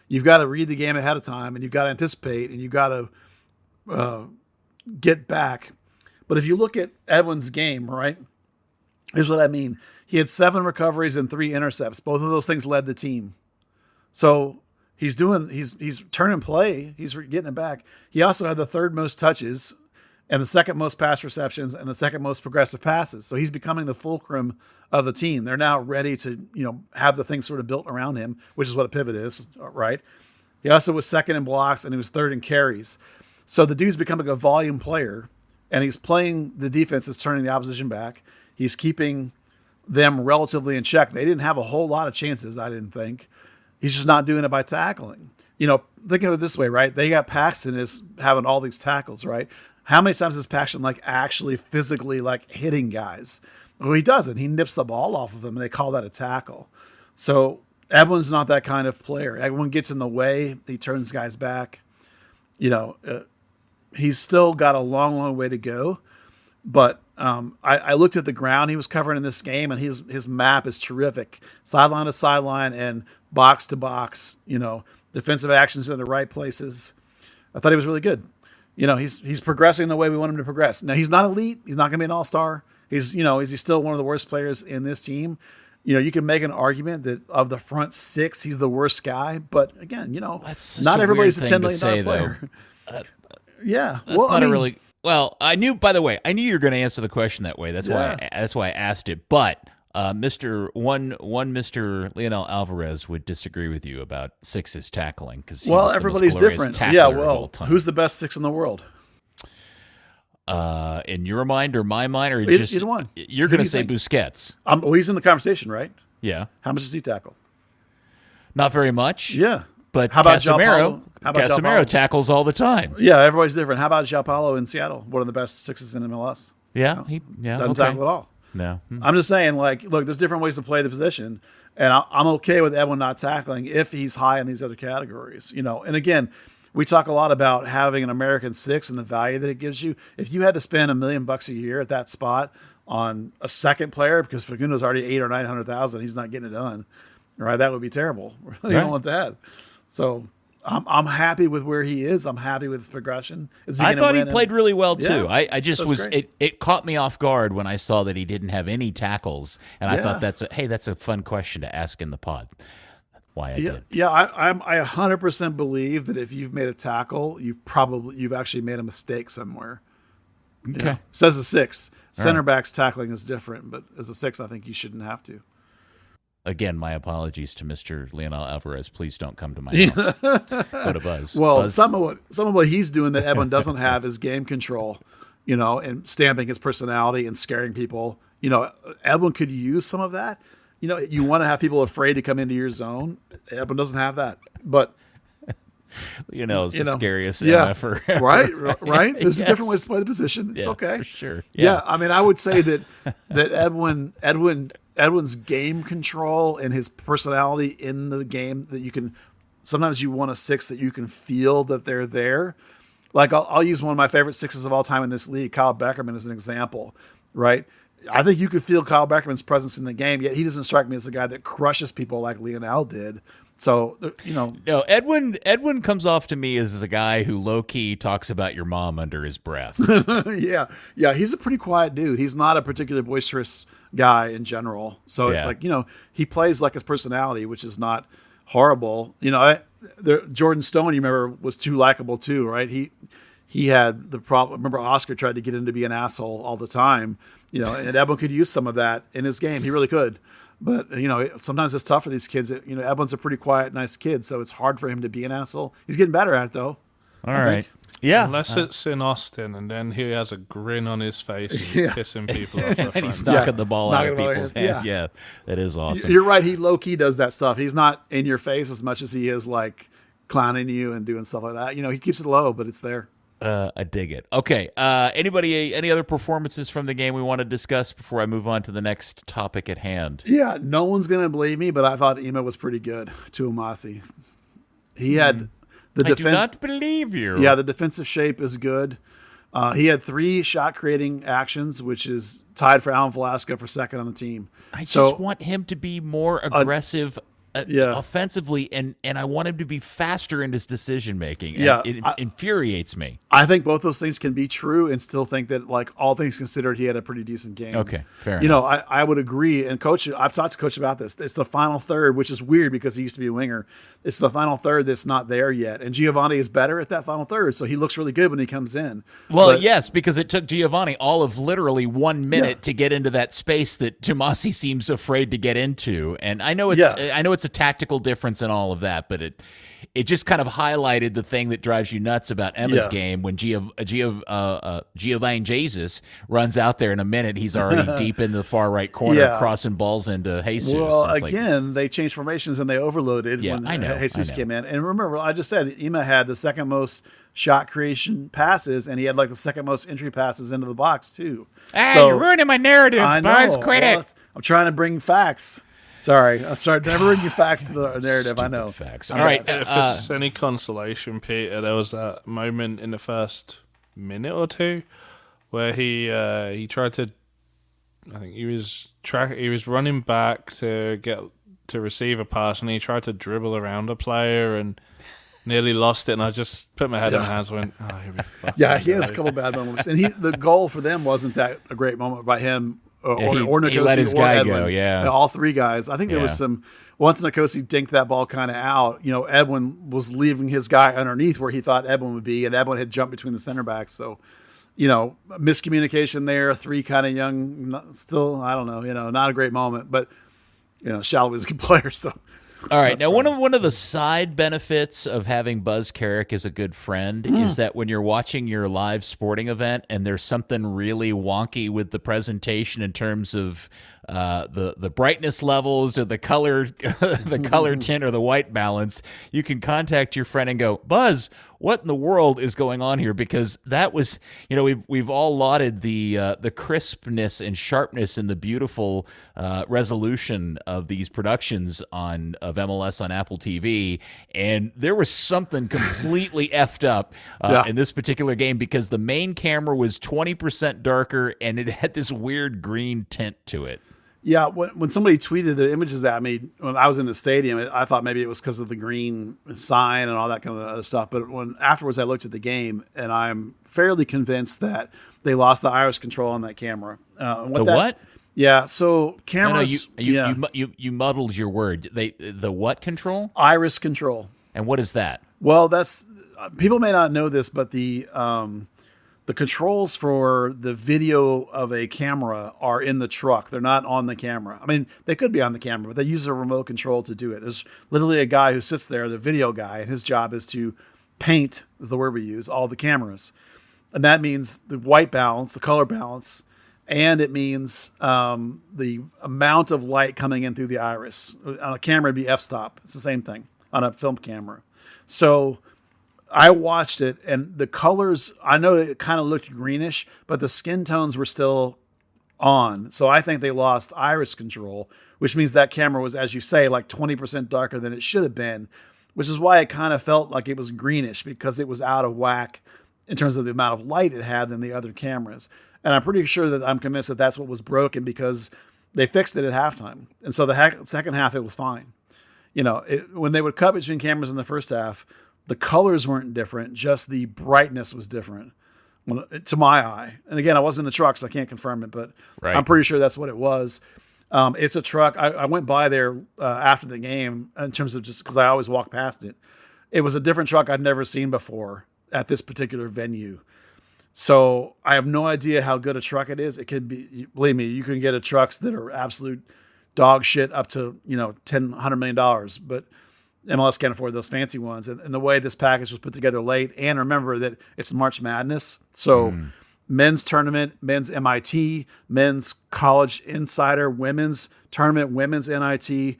You've got to read the game ahead of time, and you've got to anticipate, and you've got to get back. But if you look at Edwin's game, right, here's what I mean. He had 7 recoveries and 3 intercepts. Both of those things led the team. So he's turning play. He's getting it back. He also had the 3rd most touches and the 2nd most pass receptions and the 2nd most progressive passes. So he's becoming the fulcrum of the team. They're now ready to, have the thing sort of built around him, which is what a pivot is, right? He also was 2nd in blocks and he was 3rd in carries. So the dude's becoming a volume player, and he's playing the defense that's turning the opposition back. He's keeping them relatively in check. They didn't have a whole lot of chances, I didn't think. He's just not doing it by tackling. Think of it this way, right? They got Paxton as having all these tackles, right? How many times is Paxton actually physically hitting guys? Well, he doesn't. He nips the ball off of them, and they call that a tackle. So Edwin's not that kind of player. Edwin gets in the way. He turns guys back. He's still got a long, long way to go. But I looked at the ground he was covering in this game, and his map is terrific. Sideline to sideline and box to box, defensive actions in the right places. I thought he was really good. He's progressing the way we want him to progress. Now, he's not elite. He's not going to be an all-star. Is he still one of the worst players in this team? You can make an argument that of the front 6, he's the worst guy. But again, not everybody's a $10 million player. Yeah. That's not a really... Well, by the way, I knew you were going to answer the question that way. That's why I asked it. But Mr. Leonel Alvarez would disagree with you about 6's tackling because everybody's different. Yeah, who's the best 6 in the world? In your mind or my mind, or either one? You're going to say Busquets. He's in the conversation, right? Yeah. How much does he tackle? Not very much. Yeah. But how about Casemiro tackles all the time. Yeah, everybody's different. How about João Paulo in Seattle? One of the best 6s in MLS. Yeah, doesn't tackle at all. No, I'm just saying, look, there's different ways to play the position, and I'm okay with Edwin not tackling if he's high in these other categories. And again, we talk a lot about having an American 6 and the value that it gives you. If you had to spend $1 million a year at that spot on a second player because Fagundo's already $800,000 or $900,000, he's not getting it done. Right, that would be terrible. You don't want that. So I'm happy with where he is. I'm happy with his progression. I thought he played really well too. Yeah, I just was it caught me off guard when I saw that he didn't have any tackles, and I thought that's a fun question to ask in the pod. Why I did. Yeah, I 100% believe that if you've made a tackle, you've actually made a mistake somewhere. Okay, says a 6. Center back's tackling is different, but as a 6, I think you shouldn't have to. Again, my apologies to Mr. Leonel Alvarez. Please don't come to my house. Go to Buzz. Well, Buzz. some of what he's doing that Edwin doesn't have is game control, and stamping his personality and scaring people. Edwin could use some of that. You want to have people afraid to come into your zone. Edwin doesn't have that, but it's the scariest MFer. Right. There's a different ways to play the position. It's okay. For sure. Yeah. I mean, I would say that Edwin's game control and his personality in the game that you can, sometimes you want a 6 that you can feel that they're there. I'll use one of my favorite 6s of all time in this league, Kyle Beckerman, as an example, right? I think you could feel Kyle Beckerman's presence in the game, yet he doesn't strike me as a guy that crushes people like Lionel did. So, No, Edwin comes off to me as a guy who low-key talks about your mom under his breath. yeah, he's a pretty quiet dude. He's not a particularly boisterous guy in general. So it's like, he plays like his personality, which is not horrible. Jordan Stone, you remember, was too likable too, right? He had the problem. Remember, Oscar tried to get him to be an asshole all the time, and Edwin could use some of that in his game. He really could. But, sometimes it's tough for these kids. Edwin's a pretty quiet, nice kid, so it's hard for him to be an asshole. He's getting better at it, though. All right. Yeah. Unless it's in Austin, and then he has a grin on his face and he's pissing people off. And he's knocking the ball out of people's hands. Yeah, that is awesome. You're right. He low-key does that stuff. He's not in your face as much as he is, like, clowning you and doing stuff like that. He keeps it low, but it's there. I dig it. Okay. Any other performances from the game we want to discuss before I move on to the next topic at hand? Yeah, no one's going to believe me, but I thought Ema was pretty good to Umasi. He had the defense. I do not believe you. Yeah, the defensive shape is good. He had 3 shot-creating actions, which is tied for Alan Velasco for second on the team. I just want him to be more aggressive offensively, and I want him to be faster in his decision making. It infuriates me. I think both those things can be true, and still think that, like, all things considered, he had a pretty decent game. Okay, fair enough. I would agree. And Coach, I've talked to Coach about this. It's the final third, which is weird because he used to be a winger. It's the final third that's not there yet, and Giovanni is better at that final third, so he looks really good when he comes in. Well, yes, because it took Giovanni all of literally 1 minute to get into that space that Tomasi seems afraid to get into, and I know it's a tactical difference in all of that, but it just kind of highlighted the thing that drives you nuts about Emma's game when Giovanni Jesus runs out there in a minute. He's already deep in the far right corner, crossing balls into Jesus. Well, again, they changed formations and they overloaded when Jesus came in. And remember, I just said Ema had the second most shot creation passes, and he had like the second most entry passes into the box too. Hey, you're ruining my narrative, Buzz. Quit it. I'm trying to bring facts. Sorry, never bring you facts to the narrative. I know. Facts. All right. If it's any consolation, Peter, there was that moment in the first minute or two where he tried to. I think he was running back to receive a pass, and he tried to dribble around a player and nearly lost it. And I just put my head in my hands and went, "Oh, here we fucking he has a couple bad moments." And the goal for them wasn't that a great moment by him. Or Nkosi, he let his guy go, all 3 guys. I think there was once Nkosi dinked that ball kind of out, Edwin was leaving his guy underneath where he thought Edwin would be, and Edwin had jumped between the center backs. So, miscommunication there, 3 kind of young, still, I don't know, not a great moment, but, Shallow was a good player, so. All right. Now, one of the side benefits of having Buzz Carrick as a good friend is that when you're watching your live sporting event and there's something really wonky with the presentation in terms of the brightness levels or the color tint or the white balance, you can contact your friend and go, Buzz, what in the world is going on here? Because that was, we've all lauded the crispness and sharpness and the beautiful resolution of these productions of MLS on Apple TV, and there was something completely effed up in this particular game because the main camera was 20% darker and it had this weird green tint to it. Yeah, when somebody tweeted the images at me when I was in the stadium, I thought maybe it was because of the green sign and all that kind of other stuff. But afterwards I looked at the game, and I'm fairly convinced that they lost the iris control on that camera. What? Yeah, so cameras. No, you muddled your word. The what control? Iris control. And what is that? Well, that's people may not know this, but the controls for the video of a camera are in the truck. They're not on the camera. I mean, they could be on the camera, but they use a remote control to do it. There's literally a guy who sits there, the video guy, and his job is to paint, is the word we use, all the cameras. And that means the white balance, the color balance, and it means the amount of light coming in through the iris. On a camera, it'd be f-stop. It's the same thing on a film camera. So I watched it, and the colors, I know it kind of looked greenish, but the skin tones were still on. So I think they lost iris control, which means that camera was, as you say, like 20% darker than it should have been, which is why it kind of felt like it was greenish, because it was out of whack in terms of the amount of light it had than the other cameras. And I'm pretty sure that I'm convinced that that's what was broken, because they fixed it at halftime. And so the second half, it was fine. when they would cut between cameras in the first half, the colors weren't different, just the brightness was different to my eye. And again, I wasn't in the truck, so I can't confirm it, but Right. I'm pretty sure that's what it was. It's a truck. I went by there after the game in terms of just because I always walk past it. It was a different truck I'd never seen before at this particular venue. So I have no idea how good a truck it is. It could be, believe me, you can get a trucks that are absolute dog shit up to, $100 million, but MLS can't afford those fancy ones. And the way this package was put together late, and remember that it's March Madness. So men's tournament, men's MIT, men's college insider, women's tournament, women's NIT.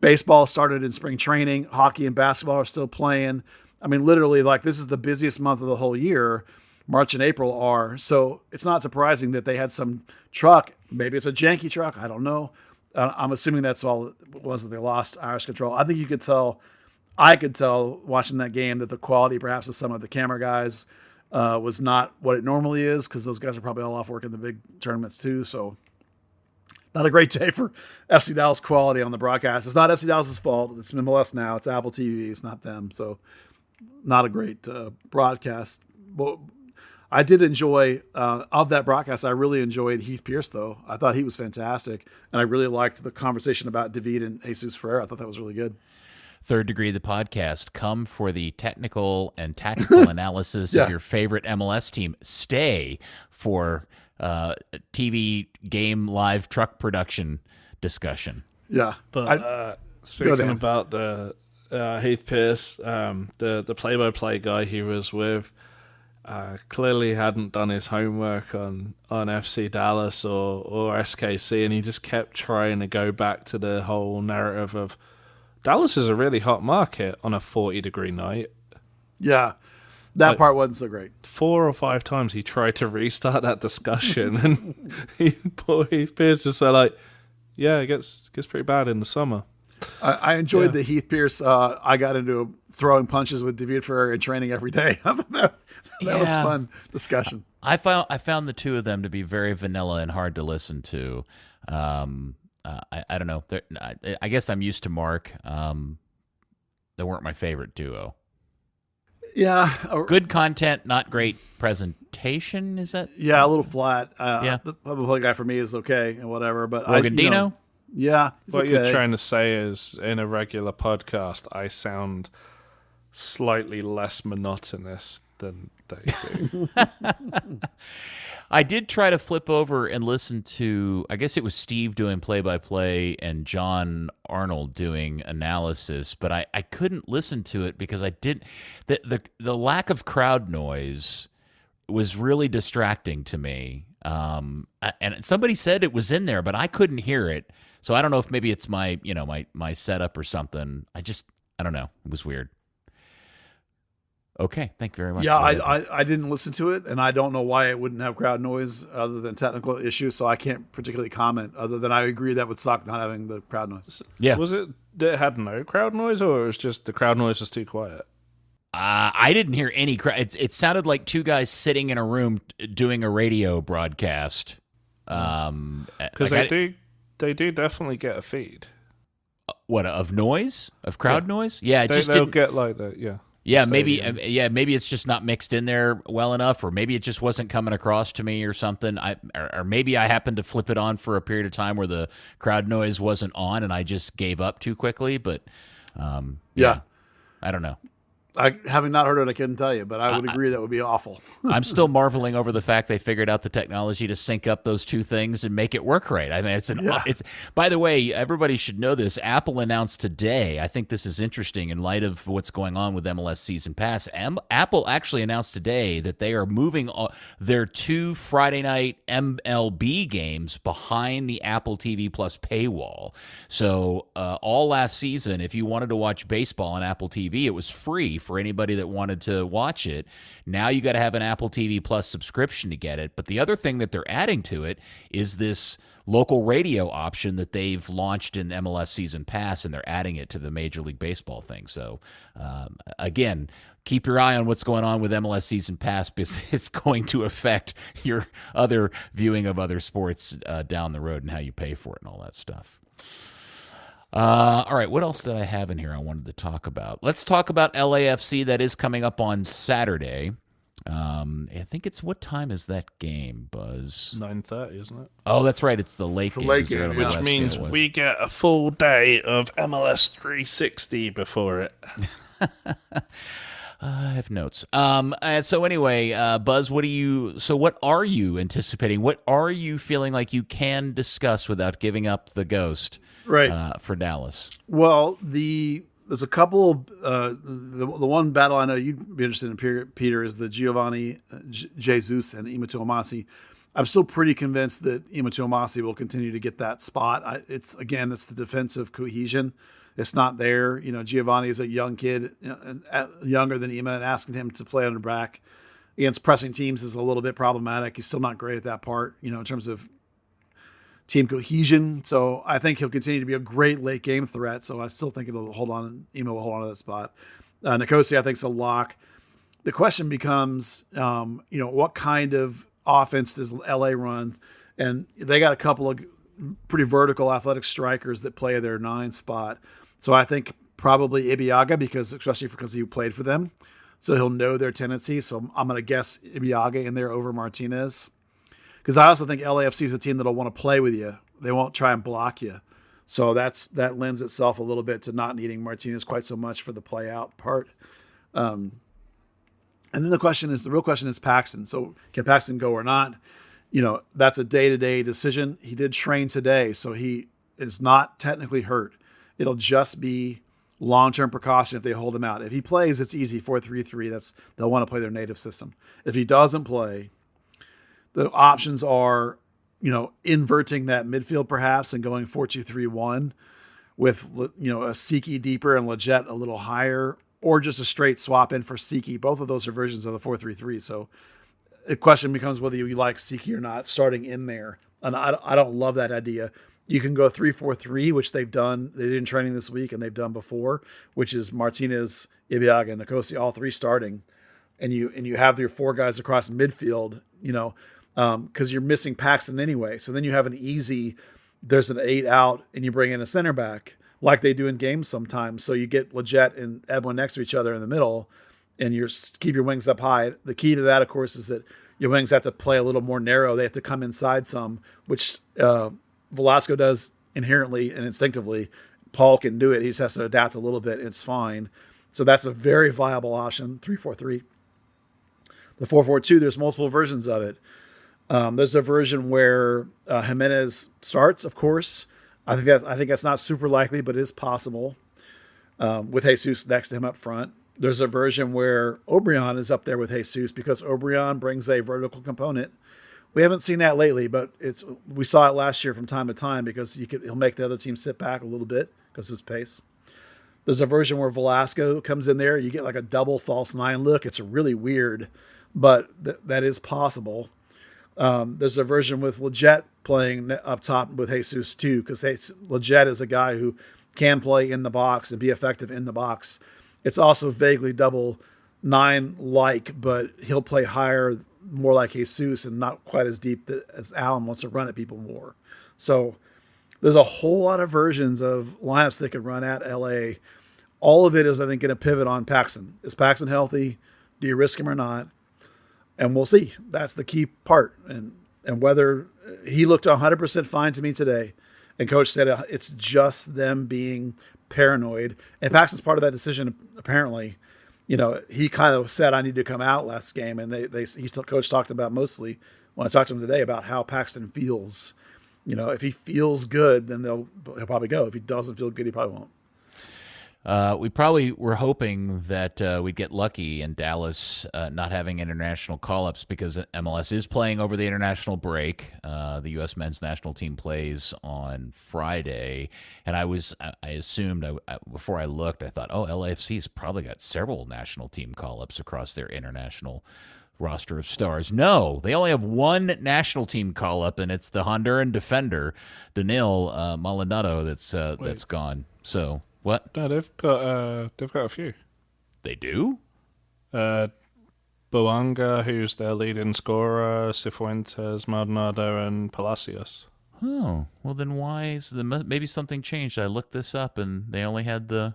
Baseball started in spring training. Hockey and basketball are still playing. I mean, literally, like, this is the busiest month of the whole year. March and April are. So it's not surprising that they had some truck. Maybe it's a janky truck. I don't know. I'm assuming that's all it was, that they lost Irish control. I think I could tell watching that game that the quality perhaps of some of the camera guys was not what it normally is, because those guys are probably all off working the big tournaments too. So not a great day for FC Dallas quality on the broadcast. It's not FC Dallas's fault. It's MLS now. It's Apple TV. It's not them. So not a great broadcast. But I did enjoy, of that broadcast, I really enjoyed Heath Pierce, though. I thought he was fantastic. And I really liked the conversation about David and Jesus Ferreira. I thought that was really good. Third Degree, the podcast. Come for the technical and tactical analysis of your favorite MLS team. Stay for TV game live truck production discussion. But speaking about the Heath Pierce, the play-by-play guy he was with, clearly hadn't done his homework on FC Dallas or SKC, and he just kept trying to go back to the whole narrative of Dallas is a really hot market on a 40-degree night. Yeah, that part wasn't so great. 4 or 5 times he tried to restart that discussion, and poor Heath Pierce just said, like, yeah, it gets pretty bad in the summer. I enjoyed the Heath Pierce. I got into throwing punches with David Ferreira in training every day. that was fun discussion. I found the two of them to be very vanilla and hard to listen to. I don't know. I guess I'm used to Mark. They weren't my favorite duo. Yeah. Good content, not great presentation. Is that? Yeah, a little flat. The public guy for me is okay and whatever. But Rogandino? Yeah. What you're trying to say is, in a regular podcast, I sound slightly less monotonous than they do. I did try to flip over and listen to, I guess it was Steve doing play-by-play and John Arnold doing analysis, but I couldn't listen to it because I didn't. The lack of crowd noise was really distracting to me. And somebody said it was in there, but I couldn't hear it. So I don't know if maybe it's my setup or something. I don't know. It was weird. Okay, thank you very much. Yeah, I didn't listen to it, and I don't know why it wouldn't have crowd noise other than technical issues, so I can't particularly comment other than I agree that would suck not having the crowd noise. Yeah. Was it that it had no crowd noise, or it was just the crowd noise was too quiet? I didn't hear any crowd. It sounded like two guys sitting in a room doing a radio broadcast. Because they do definitely get a feed. What, of noise? Of crowd noise? Yeah, they'll get like that, yeah. Yeah, maybe it's just not mixed in there well enough, or maybe it just wasn't coming across to me or something. Or maybe I happened to flip it on for a period of time where the crowd noise wasn't on, and I just gave up too quickly. But I don't know. Having not heard it, I couldn't tell you, but I would agree that would be awful. I'm still marveling over the fact they figured out the technology to sync up those two things and make it work right. I mean, it's. By the way, everybody should know this. Apple announced today, I think this is interesting in light of what's going on with MLS Season Pass. Apple actually announced today that they are moving their 2 Friday night MLB games behind the Apple TV Plus paywall. So all last season, if you wanted to watch baseball on Apple TV, it was free for anybody that wanted to watch it. Now you got to have an Apple TV Plus subscription to get it. But the other thing that they're adding to it is this local radio option that they've launched in MLS Season Pass, and they're adding it to the Major League Baseball thing. So again, keep your eye on what's going on with MLS Season Pass, because it's going to affect your other viewing of other sports down the road and how you pay for it and all that stuff. All right, what else did I have in here I wanted to talk about? Let's talk about LAFC. That is coming up on Saturday. I think it's, what time is that game, Buzz? 9:30, isn't it? Oh, that's right. It's the late game. late game, Which means we get a full day of MLS 360 before it. I have notes. So anyway, Buzz, what are you anticipating? What are you feeling like you can discuss without giving up the ghost? Right. For Dallas. Well, there's a couple. The one battle I know you'd be interested in, Peter, is the Giovanni Jesus and Ima Tuamasi. I'm still pretty convinced that Ima Tuamasi will continue to get that spot. It's the defensive cohesion. It's not there. Giovanni is a young kid, younger than Ima, and asking him to play under back against pressing teams is a little bit problematic. He's still not great at that part, in terms of team cohesion. So I think he'll continue to be a great late game threat. So I still think Ima will hold on to that spot. Nicosi, I think, is a lock. The question becomes, what kind of offense does LA run? And they got a couple of pretty vertical athletic strikers that play their 9 spot. So I think probably Ibiaga, especially because he played for them. So he'll know their tendencies. So I'm going to guess Ibiaga in there over Martinez. Because I also think LAFC is a team that'll want to play with you. They won't try and block you. So that lends itself a little bit to not needing Martinez quite so much for the play out part. And then the real question is Paxton. So can Paxton go or not? That's a day-to-day decision. He did train today, so he is not technically hurt. It'll just be long-term precaution if they hold him out. If he plays, it's easy, 4-3-3. They'll want to play their native system. If he doesn't play, the options are, inverting that midfield perhaps and going 4-2-3-1 with, a Siki deeper and Leggett a little higher, or just a straight swap in for Siki. Both of those are versions of the 4-3-3. So the question becomes whether you like Siki or not starting in there. And I don't love that idea. You can go 3-4-3, which they've done. They did in training this week and they've done before, which is Martinez, Ibiaga, and Nicosi, all 3 starting. And you have your 4 guys across midfield, because you're missing Paxton anyway. So then you have there's an 8 out and you bring in a center back like they do in games sometimes. So you get Leggett and Edwin next to each other in the middle and keep your wings up high. The key to that, of course, is that your wings have to play a little more narrow. They have to come inside some, which Velasco does inherently and instinctively. Paul can do it. He just has to adapt a little bit. It's fine. So that's a very viable option, 3-4-3. The 4-4-2, there's multiple versions of it. There's a version where Jimenez starts, of course. I think that's not super likely, but it is possible, with Jesus next to him up front. There's a version where Obrian is up there with Jesus because Obrian brings a vertical component. We haven't seen that lately, but we saw it last year from time to time because he'll make the other team sit back a little bit because of his pace. There's a version where Velasco comes in there. You get like a double false 9 look. It's really weird, but that is possible. There's a version with Leggett playing up top with Jesus too, because Leggett is a guy who can play in the box and be effective in the box. It's also vaguely double 9-like, but he'll play higher, more like Jesus and not quite as deep as Allen wants to run at people more. So there's a whole lot of versions of lineups they could run at LA. All of it is, I think, going to pivot on Paxton. Is Paxton healthy? Do you risk him or not? And we'll see. That's the key part. And whether he looked 100% fine to me today. And Coach said it's just them being paranoid. And Paxton's part of that decision, apparently. He kind of said, I need to come out last game. And Coach talked about mostly, when I talked to him today, about how Paxton feels. If he feels good, then he'll probably go. If he doesn't feel good, he probably won't. We probably were hoping that we'd get lucky in Dallas not having international call-ups because MLS is playing over the international break. The U.S. men's national team plays on Friday, and I assumed before I looked, I thought, LAFC's probably got several national team call-ups across their international roster of stars. No, they only have one national team call-up, and it's the Honduran defender, Daniil Maldonado, that's gone. So. What? No, they've got a few. They do? Boanga, who's their leading scorer, Cifuentes, Maldonado, and Palacios. Oh, well then why is maybe something changed? I looked this up and they only had the.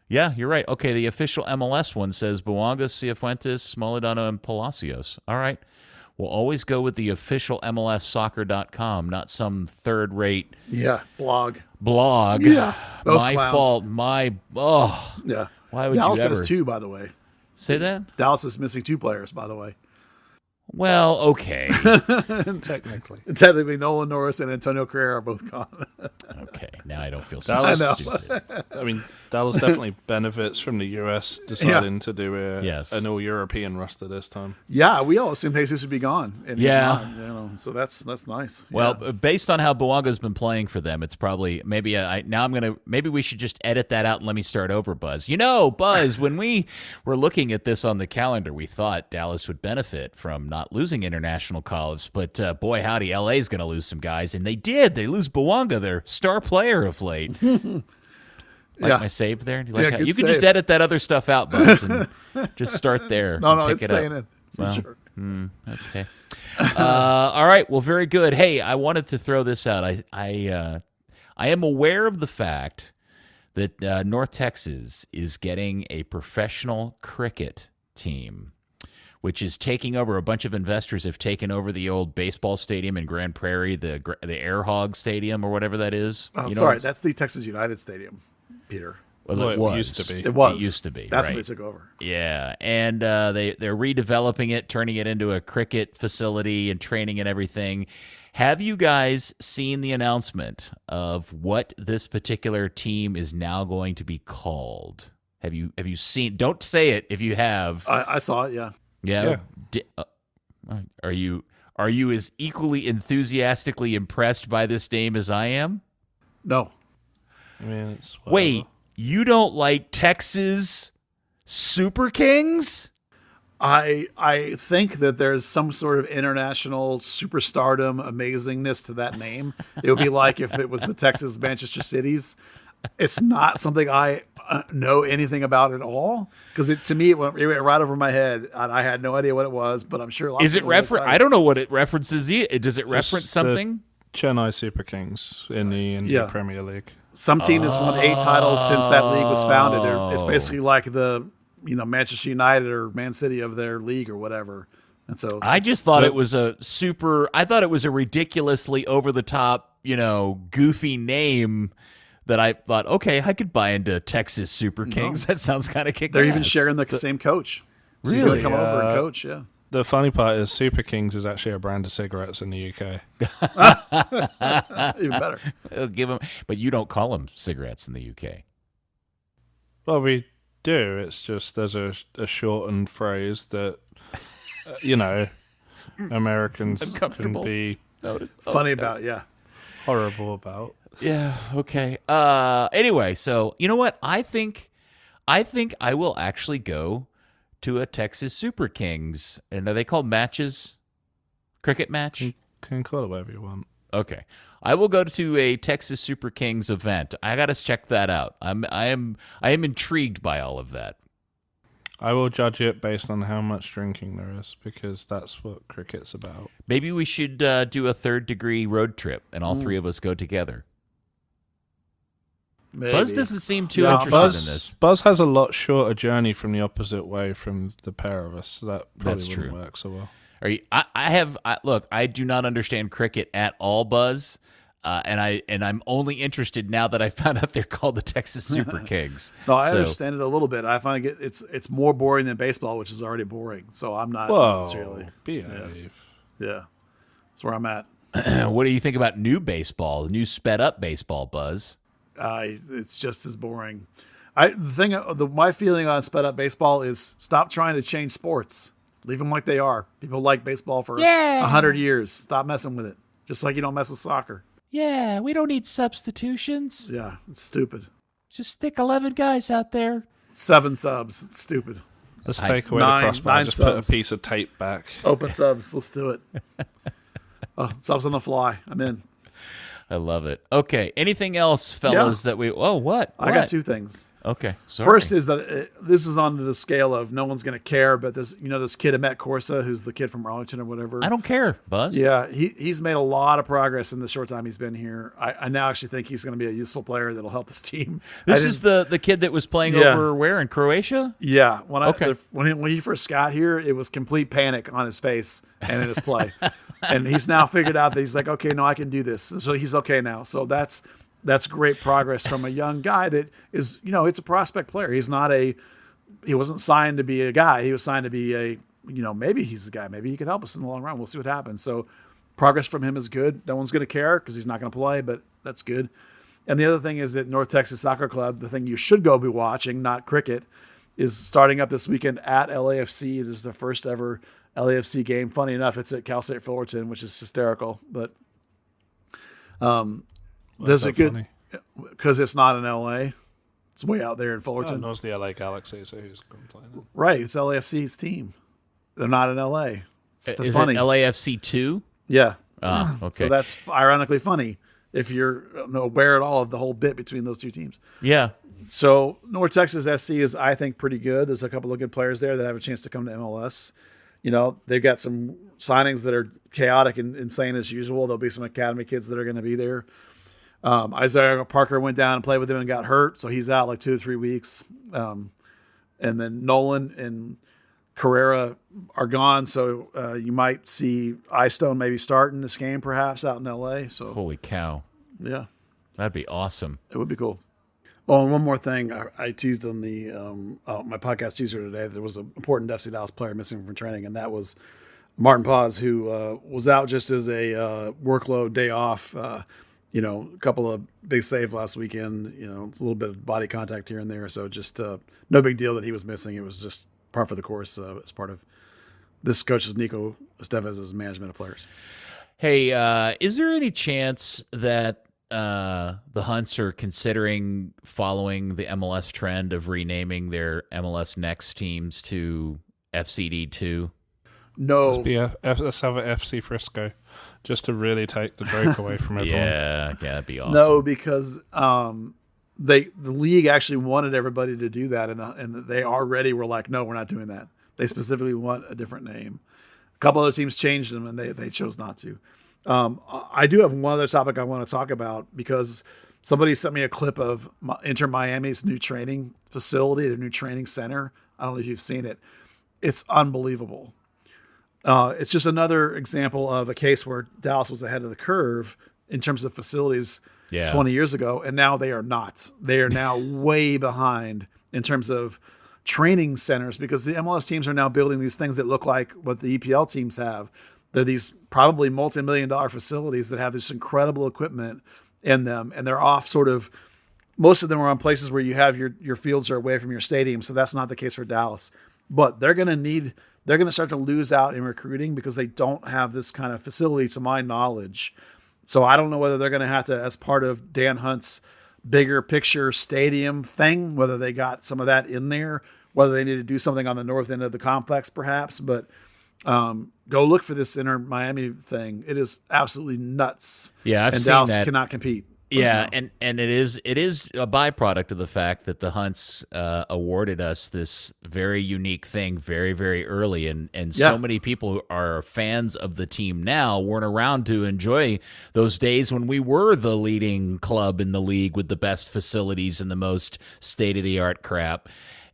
Yeah, you're right. Okay, the official MLS one says Buongas, Cifuentes, Molidano, and Palacios. All right. We'll always go with the official MLSsoccer.com, not some third-rate blog. Yeah, those my clowns. fault. Yeah. Why would Dallas you ever has 2, by the way. say that? Dallas is missing 2 players, by the way. Well, okay. Technically, Nolan Norris and Antonio Carrera are both gone. Okay, now I don't feel so Dallas- stupid. I mean, Dallas definitely benefits from the US deciding to do an all-European roster this time. Yeah, we all assumed Jesus would be gone. And he's Yeah. not, so that's nice. Well, Yeah. based on how Buonga's been playing for them, it's probably maybe maybe we should just edit that out and let me start over, Buzz. Buzz, when we were looking at this on the calendar, we thought Dallas would benefit from not losing international calls, but boy, howdy, LA's going to lose some guys, and they did. They lose Buonga, their star player of late. My save there? Do you like good you can just save. edit that other stuff out, Buzz, and just start there. No, and it's pick it staying up. in. For Well, sure. Okay. All right. Well, very good. Hey, I wanted to throw this out. I am aware of the fact that North Texas is getting a professional cricket team, which is taking over. A bunch of investors have taken over the old baseball stadium in Grand Prairie, the Air Hog Stadium or whatever that is. Oh, You know sorry, what I'm- that's the Texas United Stadium, Peter. Well, it Well, it was. used to be. It was. It used to be. That's right. when they took over. Yeah, and they're redeveloping it, turning it into a cricket facility and training and everything. Have you guys seen the announcement of what this particular team is now going to be called? Have you seen? Don't say it if you have. I saw it. Yeah. Yeah. Are you as equally enthusiastically impressed by this name as I am? No. I mean, it's Wait, you don't like Texas Super Kings? I think that there's some sort of international superstardom amazingness to that name. It would be like if it was the Texas Manchester Cities. It's not something I know anything about at all because to me it went right over my head and I had no idea what it was. But I'm sure lots Is of it people are reference? excited. I don't know what it references. Does it reference the- something? Chennai Super Kings in the Yeah. Premier League. Some team that's won 8 titles since that league was founded. It's Oh. basically like the Manchester United or Man City of their league or whatever. And so I just thought it was a super. I thought it was a ridiculously over the top, goofy name. That I thought, okay, I could buy into Texas Super Kings. That sounds kind of kick-ass. they're even sharing the same coach. So he's Really? gonna come over and coach. Yeah. The funny part is Super Kings is actually a brand of cigarettes in the UK. Even better. Give them, but you don't call them cigarettes in the UK. Well, we do. It's just there's a shortened phrase that, Americans can Uncomfortable. be Funny about, yeah. horrible about. Yeah. Okay. Anyway, so you know what? I think I will actually go to a Texas Super Kings. And are they called matches? Cricket match? Can call it whatever you want. Okay. I will go to a Texas Super Kings event. I got to check that out. I am intrigued by all of that. I will judge it based on how much drinking there is because that's what cricket's about. Maybe we should do a third degree road trip and all three of us go together. Maybe. Buzz doesn't seem too Yeah, interested Buzz, in this. Buzz has a lot shorter journey from the opposite way from the pair of us, so that probably That's wouldn't true. work so well. Are you, look, I do not understand cricket at all, Buzz. And I'm only interested now that I found out they're called the Texas Super Kings. No, I So- understand it a little bit. I find it's more boring than baseball, which is already boring. So I'm not Whoa, necessarily. behave. Yeah, that's where I'm at. What do you think about new baseball, new sped up baseball, Buzz? It's just as boring. My feeling on sped up baseball is stop trying to change sports. Leave them like they are. People like baseball for 100 years. Stop messing with it. Just like you don't mess with soccer. Yeah, we don't need substitutions. Yeah, it's stupid. Just stick 11 guys out there. 7 subs. It's stupid. Let's take away nine- the crossbar. nine Just subs. put a piece of tape back. Open subs. Let's do it. Oh, subs on the fly. I'm in. I love it. Okay. Anything else, fellas, that we... Oh, what? I got two things. Okay. Sorry. First is that this is on the scale of no one's going to care, but this kid Ahmet Corsa, who's the kid from Arlington or whatever. I don't care, Buzz. Yeah, he's made a lot of progress in the short time he's been here. I now actually think he's going to be a useful player that'll help this team. This is the kid that was playing over where, in Croatia? Yeah. When he first got here, it was complete panic on his face and in his play. And he's now figured out that he's like, okay, no, I can do this. So he's okay now. So that's great progress from a young guy that is, it's a prospect player. He wasn't signed to be a guy. He was signed to be maybe he's a guy. Maybe he can help us in the long run. We'll see what happens. So progress from him is good. No one's going to care because he's not going to play, but that's good. And the other thing is that North Texas Soccer Club, the thing you should go be watching, not cricket, is starting up this weekend at LAFC. It is the first ever LAFC game. Funny enough, it's at Cal State Fullerton, which is hysterical. But does it good because it's not in LA. It's way out there in Fullerton. No, it's the LA Galaxy, so who's complaining? Right, it's LAFC's team. They're not in LA. Is funny. It LAFC 2? Yeah. Ah, okay. So that's ironically funny if you're aware at all of the whole bit between those two teams. Yeah. So North Texas SC is, I think, pretty good. There's a couple of good players there that have a chance to come to MLS. They've got some signings that are chaotic and insane as usual. There'll be some academy kids that are going to be there. Isaiah Parker went down and played with him and got hurt, so he's out like 2 to 3 weeks. And then Nolan and Carrera are gone, so you might see Istone maybe starting this game perhaps out in L.A. So holy cow. Yeah. That'd be awesome. It would be cool. Oh, and one more thing. I teased on the my podcast teaser today that there was an important FC Dallas player missing from training, and that was Martin Paz, who was out just as a workload day off. A couple of big saves last weekend, a little bit of body contact here and there. So just no big deal that he was missing. It was just par for the course as part of this coach's Nico Estevez's management of players. Hey, is there any chance that the Hunts are considering following the MLS trend of renaming their MLS Next teams to FCD2? No. Let's have an FC Frisco just to really take the joke away from everyone. Yeah, that'd be awesome. No, because the league actually wanted everybody to do that, and they already were like, no, we're not doing that. They specifically want a different name. A couple other teams changed them, and they chose not to. I do have one other topic I want to talk about because somebody sent me a clip of Inter Miami's new training facility, their new training center. I don't know if you've seen it. It's unbelievable. It's just another example of a case where Dallas was ahead of the curve in terms of facilities 20 years ago, and now they are not. They are now way behind in terms of training centers because the MLS teams are now building these things that look like what the EPL teams have. They're these probably multi-million-dollar facilities that have this incredible equipment in them, and they're off most of them are on places where you have your fields are away from your stadium, so that's not the case for Dallas. But they're going to start to lose out in recruiting because they don't have this kind of facility, to my knowledge. So I don't know whether they're going to have to, as part of Dan Hunt's bigger picture stadium thing, whether they got some of that in there, whether they need to do something on the north end of the complex perhaps. But go look for this Inter Miami thing. It is absolutely nuts. Yeah, I've and seen Dallas that. Cannot compete. Yeah, and it is a byproduct of the fact that the Hunts awarded us this very unique thing very, very early, and so many people who are fans of the team now weren't around to enjoy those days when we were the leading club in the league with the best facilities and the most state-of-the-art crap.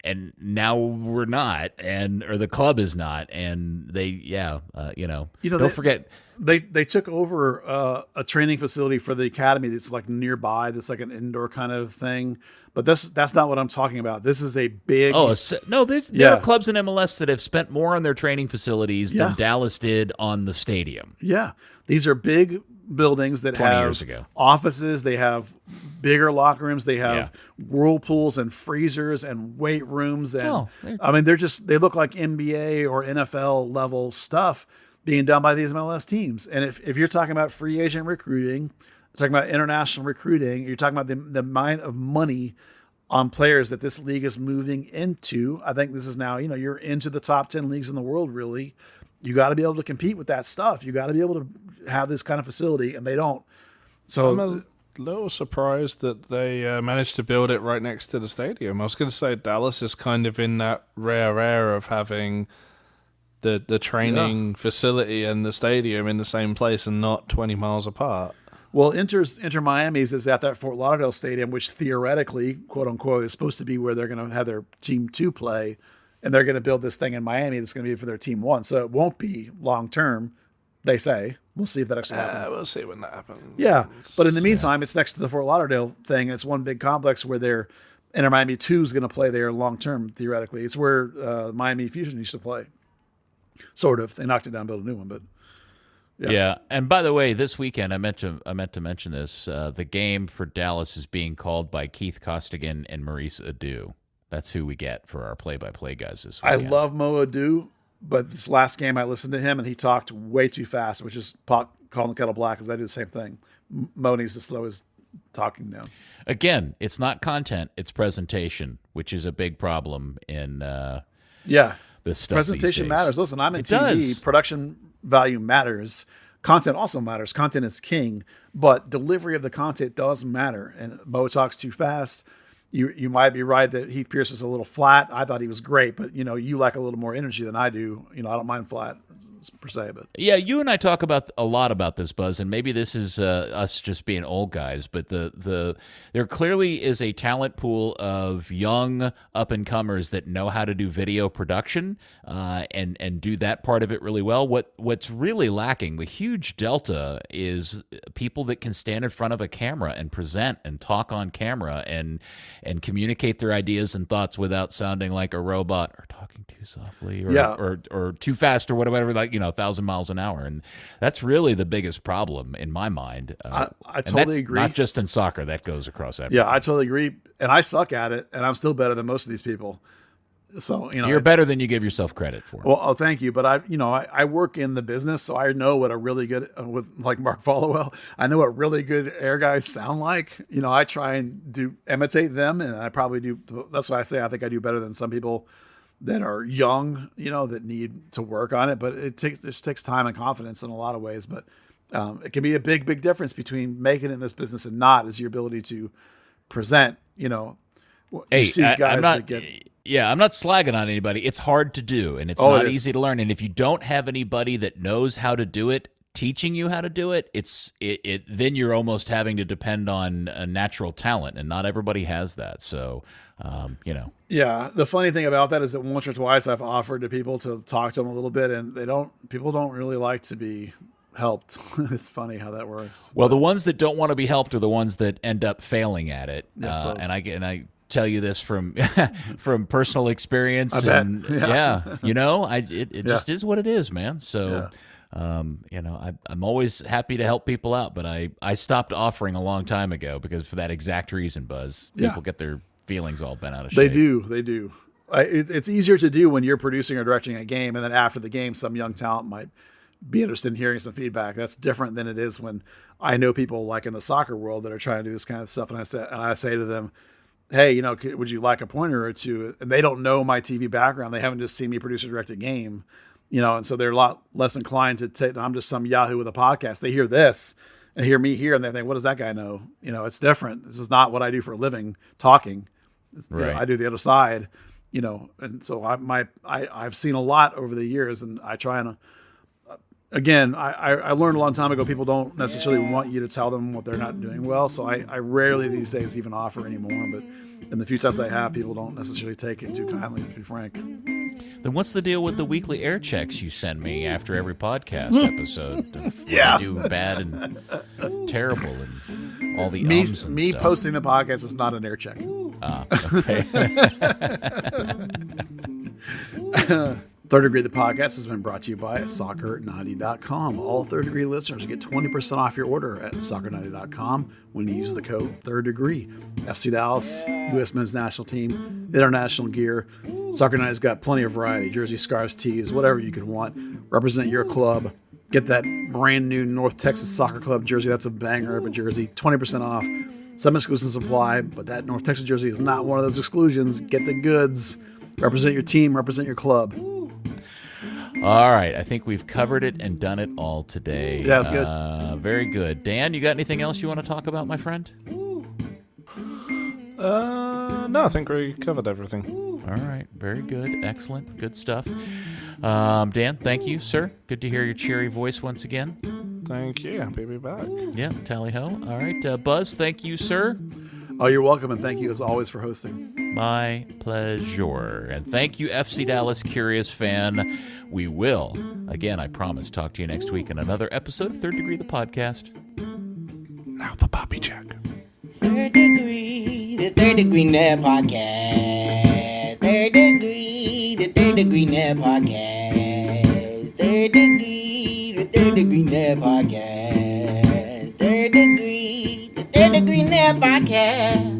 And now we're not, or the club is not, and don't forget. They took over a training facility for the academy that's like nearby. That's like an indoor kind of thing. But that's not what I'm talking about. This is a big. There are clubs in MLS that have spent more on their training facilities than Dallas did on the stadium. Yeah, these are big buildings that 20 have years ago. Offices. They have bigger locker rooms. They have whirlpools and freezers and weight rooms. And they look like NBA or NFL level stuff being done by these MLS teams. And if you're talking about free agent recruiting, talking about international recruiting, you're talking about the amount of money on players that this league is moving into. I think this is now, you're into the top 10 leagues in the world, really. You got to be able to compete with that stuff. You got to be able to have this kind of facility, and they don't. So I'm a little surprised that they managed to build it right next to the stadium. I was going to say Dallas is kind of in that rare air of having the training facility and the stadium in the same place and not 20 miles apart. Well, Inter Miami's is at that Fort Lauderdale stadium, which theoretically, quote unquote, is supposed to be where they're going to have their team 2 play, and they're going to build this thing in Miami that's going to be for their team 1. So it won't be long term, they say. We'll see if that actually happens. We'll see when that happens. Yeah, but in the meantime, it's next to the Fort Lauderdale thing. It's one big complex where their Inter Miami 2 is going to play there long term, theoretically. It's where Miami Fusion used to play. Sort of. They knocked it down, built a new one, but. Yeah, and by the way, this weekend I meant to mention this. The game for Dallas is being called by Keith Costigan and Maurice Adu. That's who we get for our play-by-play guys this weekend. I love Mo Adu, but this last game I listened to him and he talked way too fast, which is calling the kettle black because I do the same thing. Mo needs to slow his talking down. Again, it's not content; it's presentation, which is a big problem in this stuff. Presentation these days. matters. Listen, I'm in It TV. does. Production value matters. Content also matters. Content is king, but delivery of the content does matter. And Mo talks too fast. You might be right that Heath Pierce is a little flat. I thought he was great, but you lack a little more energy than I do. I don't mind flat per se, but Yeah, you and I talk about a lot about this, Buzz, and maybe this is us just being old guys, but there clearly is a talent pool of young up and comers that know how to do video production and do that part of it really well. What's really lacking, the huge delta, is people that can stand in front of a camera and present and talk on camera and communicate their ideas and thoughts without sounding like a robot or talking too softly or too fast or whatever, like 1,000 miles an hour. And that's really the biggest problem in my mind. I totally agree. Not just in soccer, that goes across everything. yeah, I totally agree. And I suck at it, and I'm still better than most of these people. So You're better than you give yourself credit for. Well, thank you. But I work in the business, so I know what a really good with like Mark Followell. I know what really good air guys sound like. I try and imitate them, and I probably do. That's why I say I think I do better than some people that are young. That need to work on it. But it just takes time and confidence in a lot of ways. But it can be a big difference between making it in this business and not. Is your ability to present. Hey, see guys I'm not. that get. Yeah, I'm not slagging on anybody. It's hard to do, and it's not easy to learn. And if you don't have anybody that knows how to do it, teaching you how to do it, then you're almost having to depend on a natural talent, and not everybody has that. So, Yeah, the funny thing about that is that once or twice I've offered to people to talk to them a little bit, and people don't really like to be helped. It's funny how that works. Well, the ones that don't want to be helped are the ones that end up failing at it. Yeah, and I tell you this from from personal experience. I bet. And Yeah. it just is what it is, man. So. I'm always happy to help people out, but I stopped offering a long time ago because for that exact reason, Buzz. People get their feelings all bent out of shape. They do. It's easier to do when you're producing or directing a game, and then after the game, some young talent might be interested in hearing some feedback. That's different than it is when I know people like in the soccer world that are trying to do this kind of stuff, and I say to them, hey, would you like a pointer or two? And they don't know my TV background. They haven't just seen me produce or direct a game. And so they're a lot less inclined to take, I'm just some Yahoo with a podcast. They hear this and hear me here and they think, what does that guy know? It's different. This is not what I do for a living, talking. Right. I do the other side, and so I've seen a lot over the years, and I try and, again, I learned a long time ago, people don't necessarily want you to tell them what they're not doing well. So I rarely these days even offer anymore, but in the few times I have, people don't necessarily take it too kindly, to be frank. Then what's the deal with the weekly air checks you send me after every podcast episode? I do bad and terrible and all the ums and me stuff. Posting the podcast is not an air check. Okay. Third Degree, the podcast, has been brought to you by SoccerNaughty.com. All Third Degree listeners get 20% off your order at SoccerNaughty.com when you use the code Third Degree. FC Dallas, U.S. Men's National Team, international gear. Soccer Naughty's got plenty of variety: jersey, scarves, tees, whatever you could want. Represent your club. Get that brand new North Texas Soccer Club jersey. That's a banger of a jersey. 20% off. Some exclusions apply, but that North Texas jersey is not one of those exclusions. Get the goods. Represent your team. Represent your club. All right. I think we've covered it and done it all today. Yeah, it's good. Very good. Dan, you got anything else you want to talk about, my friend? No, I think we covered everything. All right. Very good. Excellent. Good stuff. Dan, thank you, sir. Good to hear your cheery voice once again. Thank you. Happy to be back. Yeah, tally ho. All right. Buzz, thank you, sir. Oh, you're welcome, and thank you as always for hosting. My pleasure. And thank you, FC Dallas Curious fan. We will, again, I promise, talk to you next week in another episode of Third Degree, the podcast. Now the puppy check. Third Degree, the Third Degree Net Podcast. Third Degree, the Third Degree Net Podcast. Third Degree, the Third Degree Net Podcast. Third Degree, the Third Degree Net Podcast.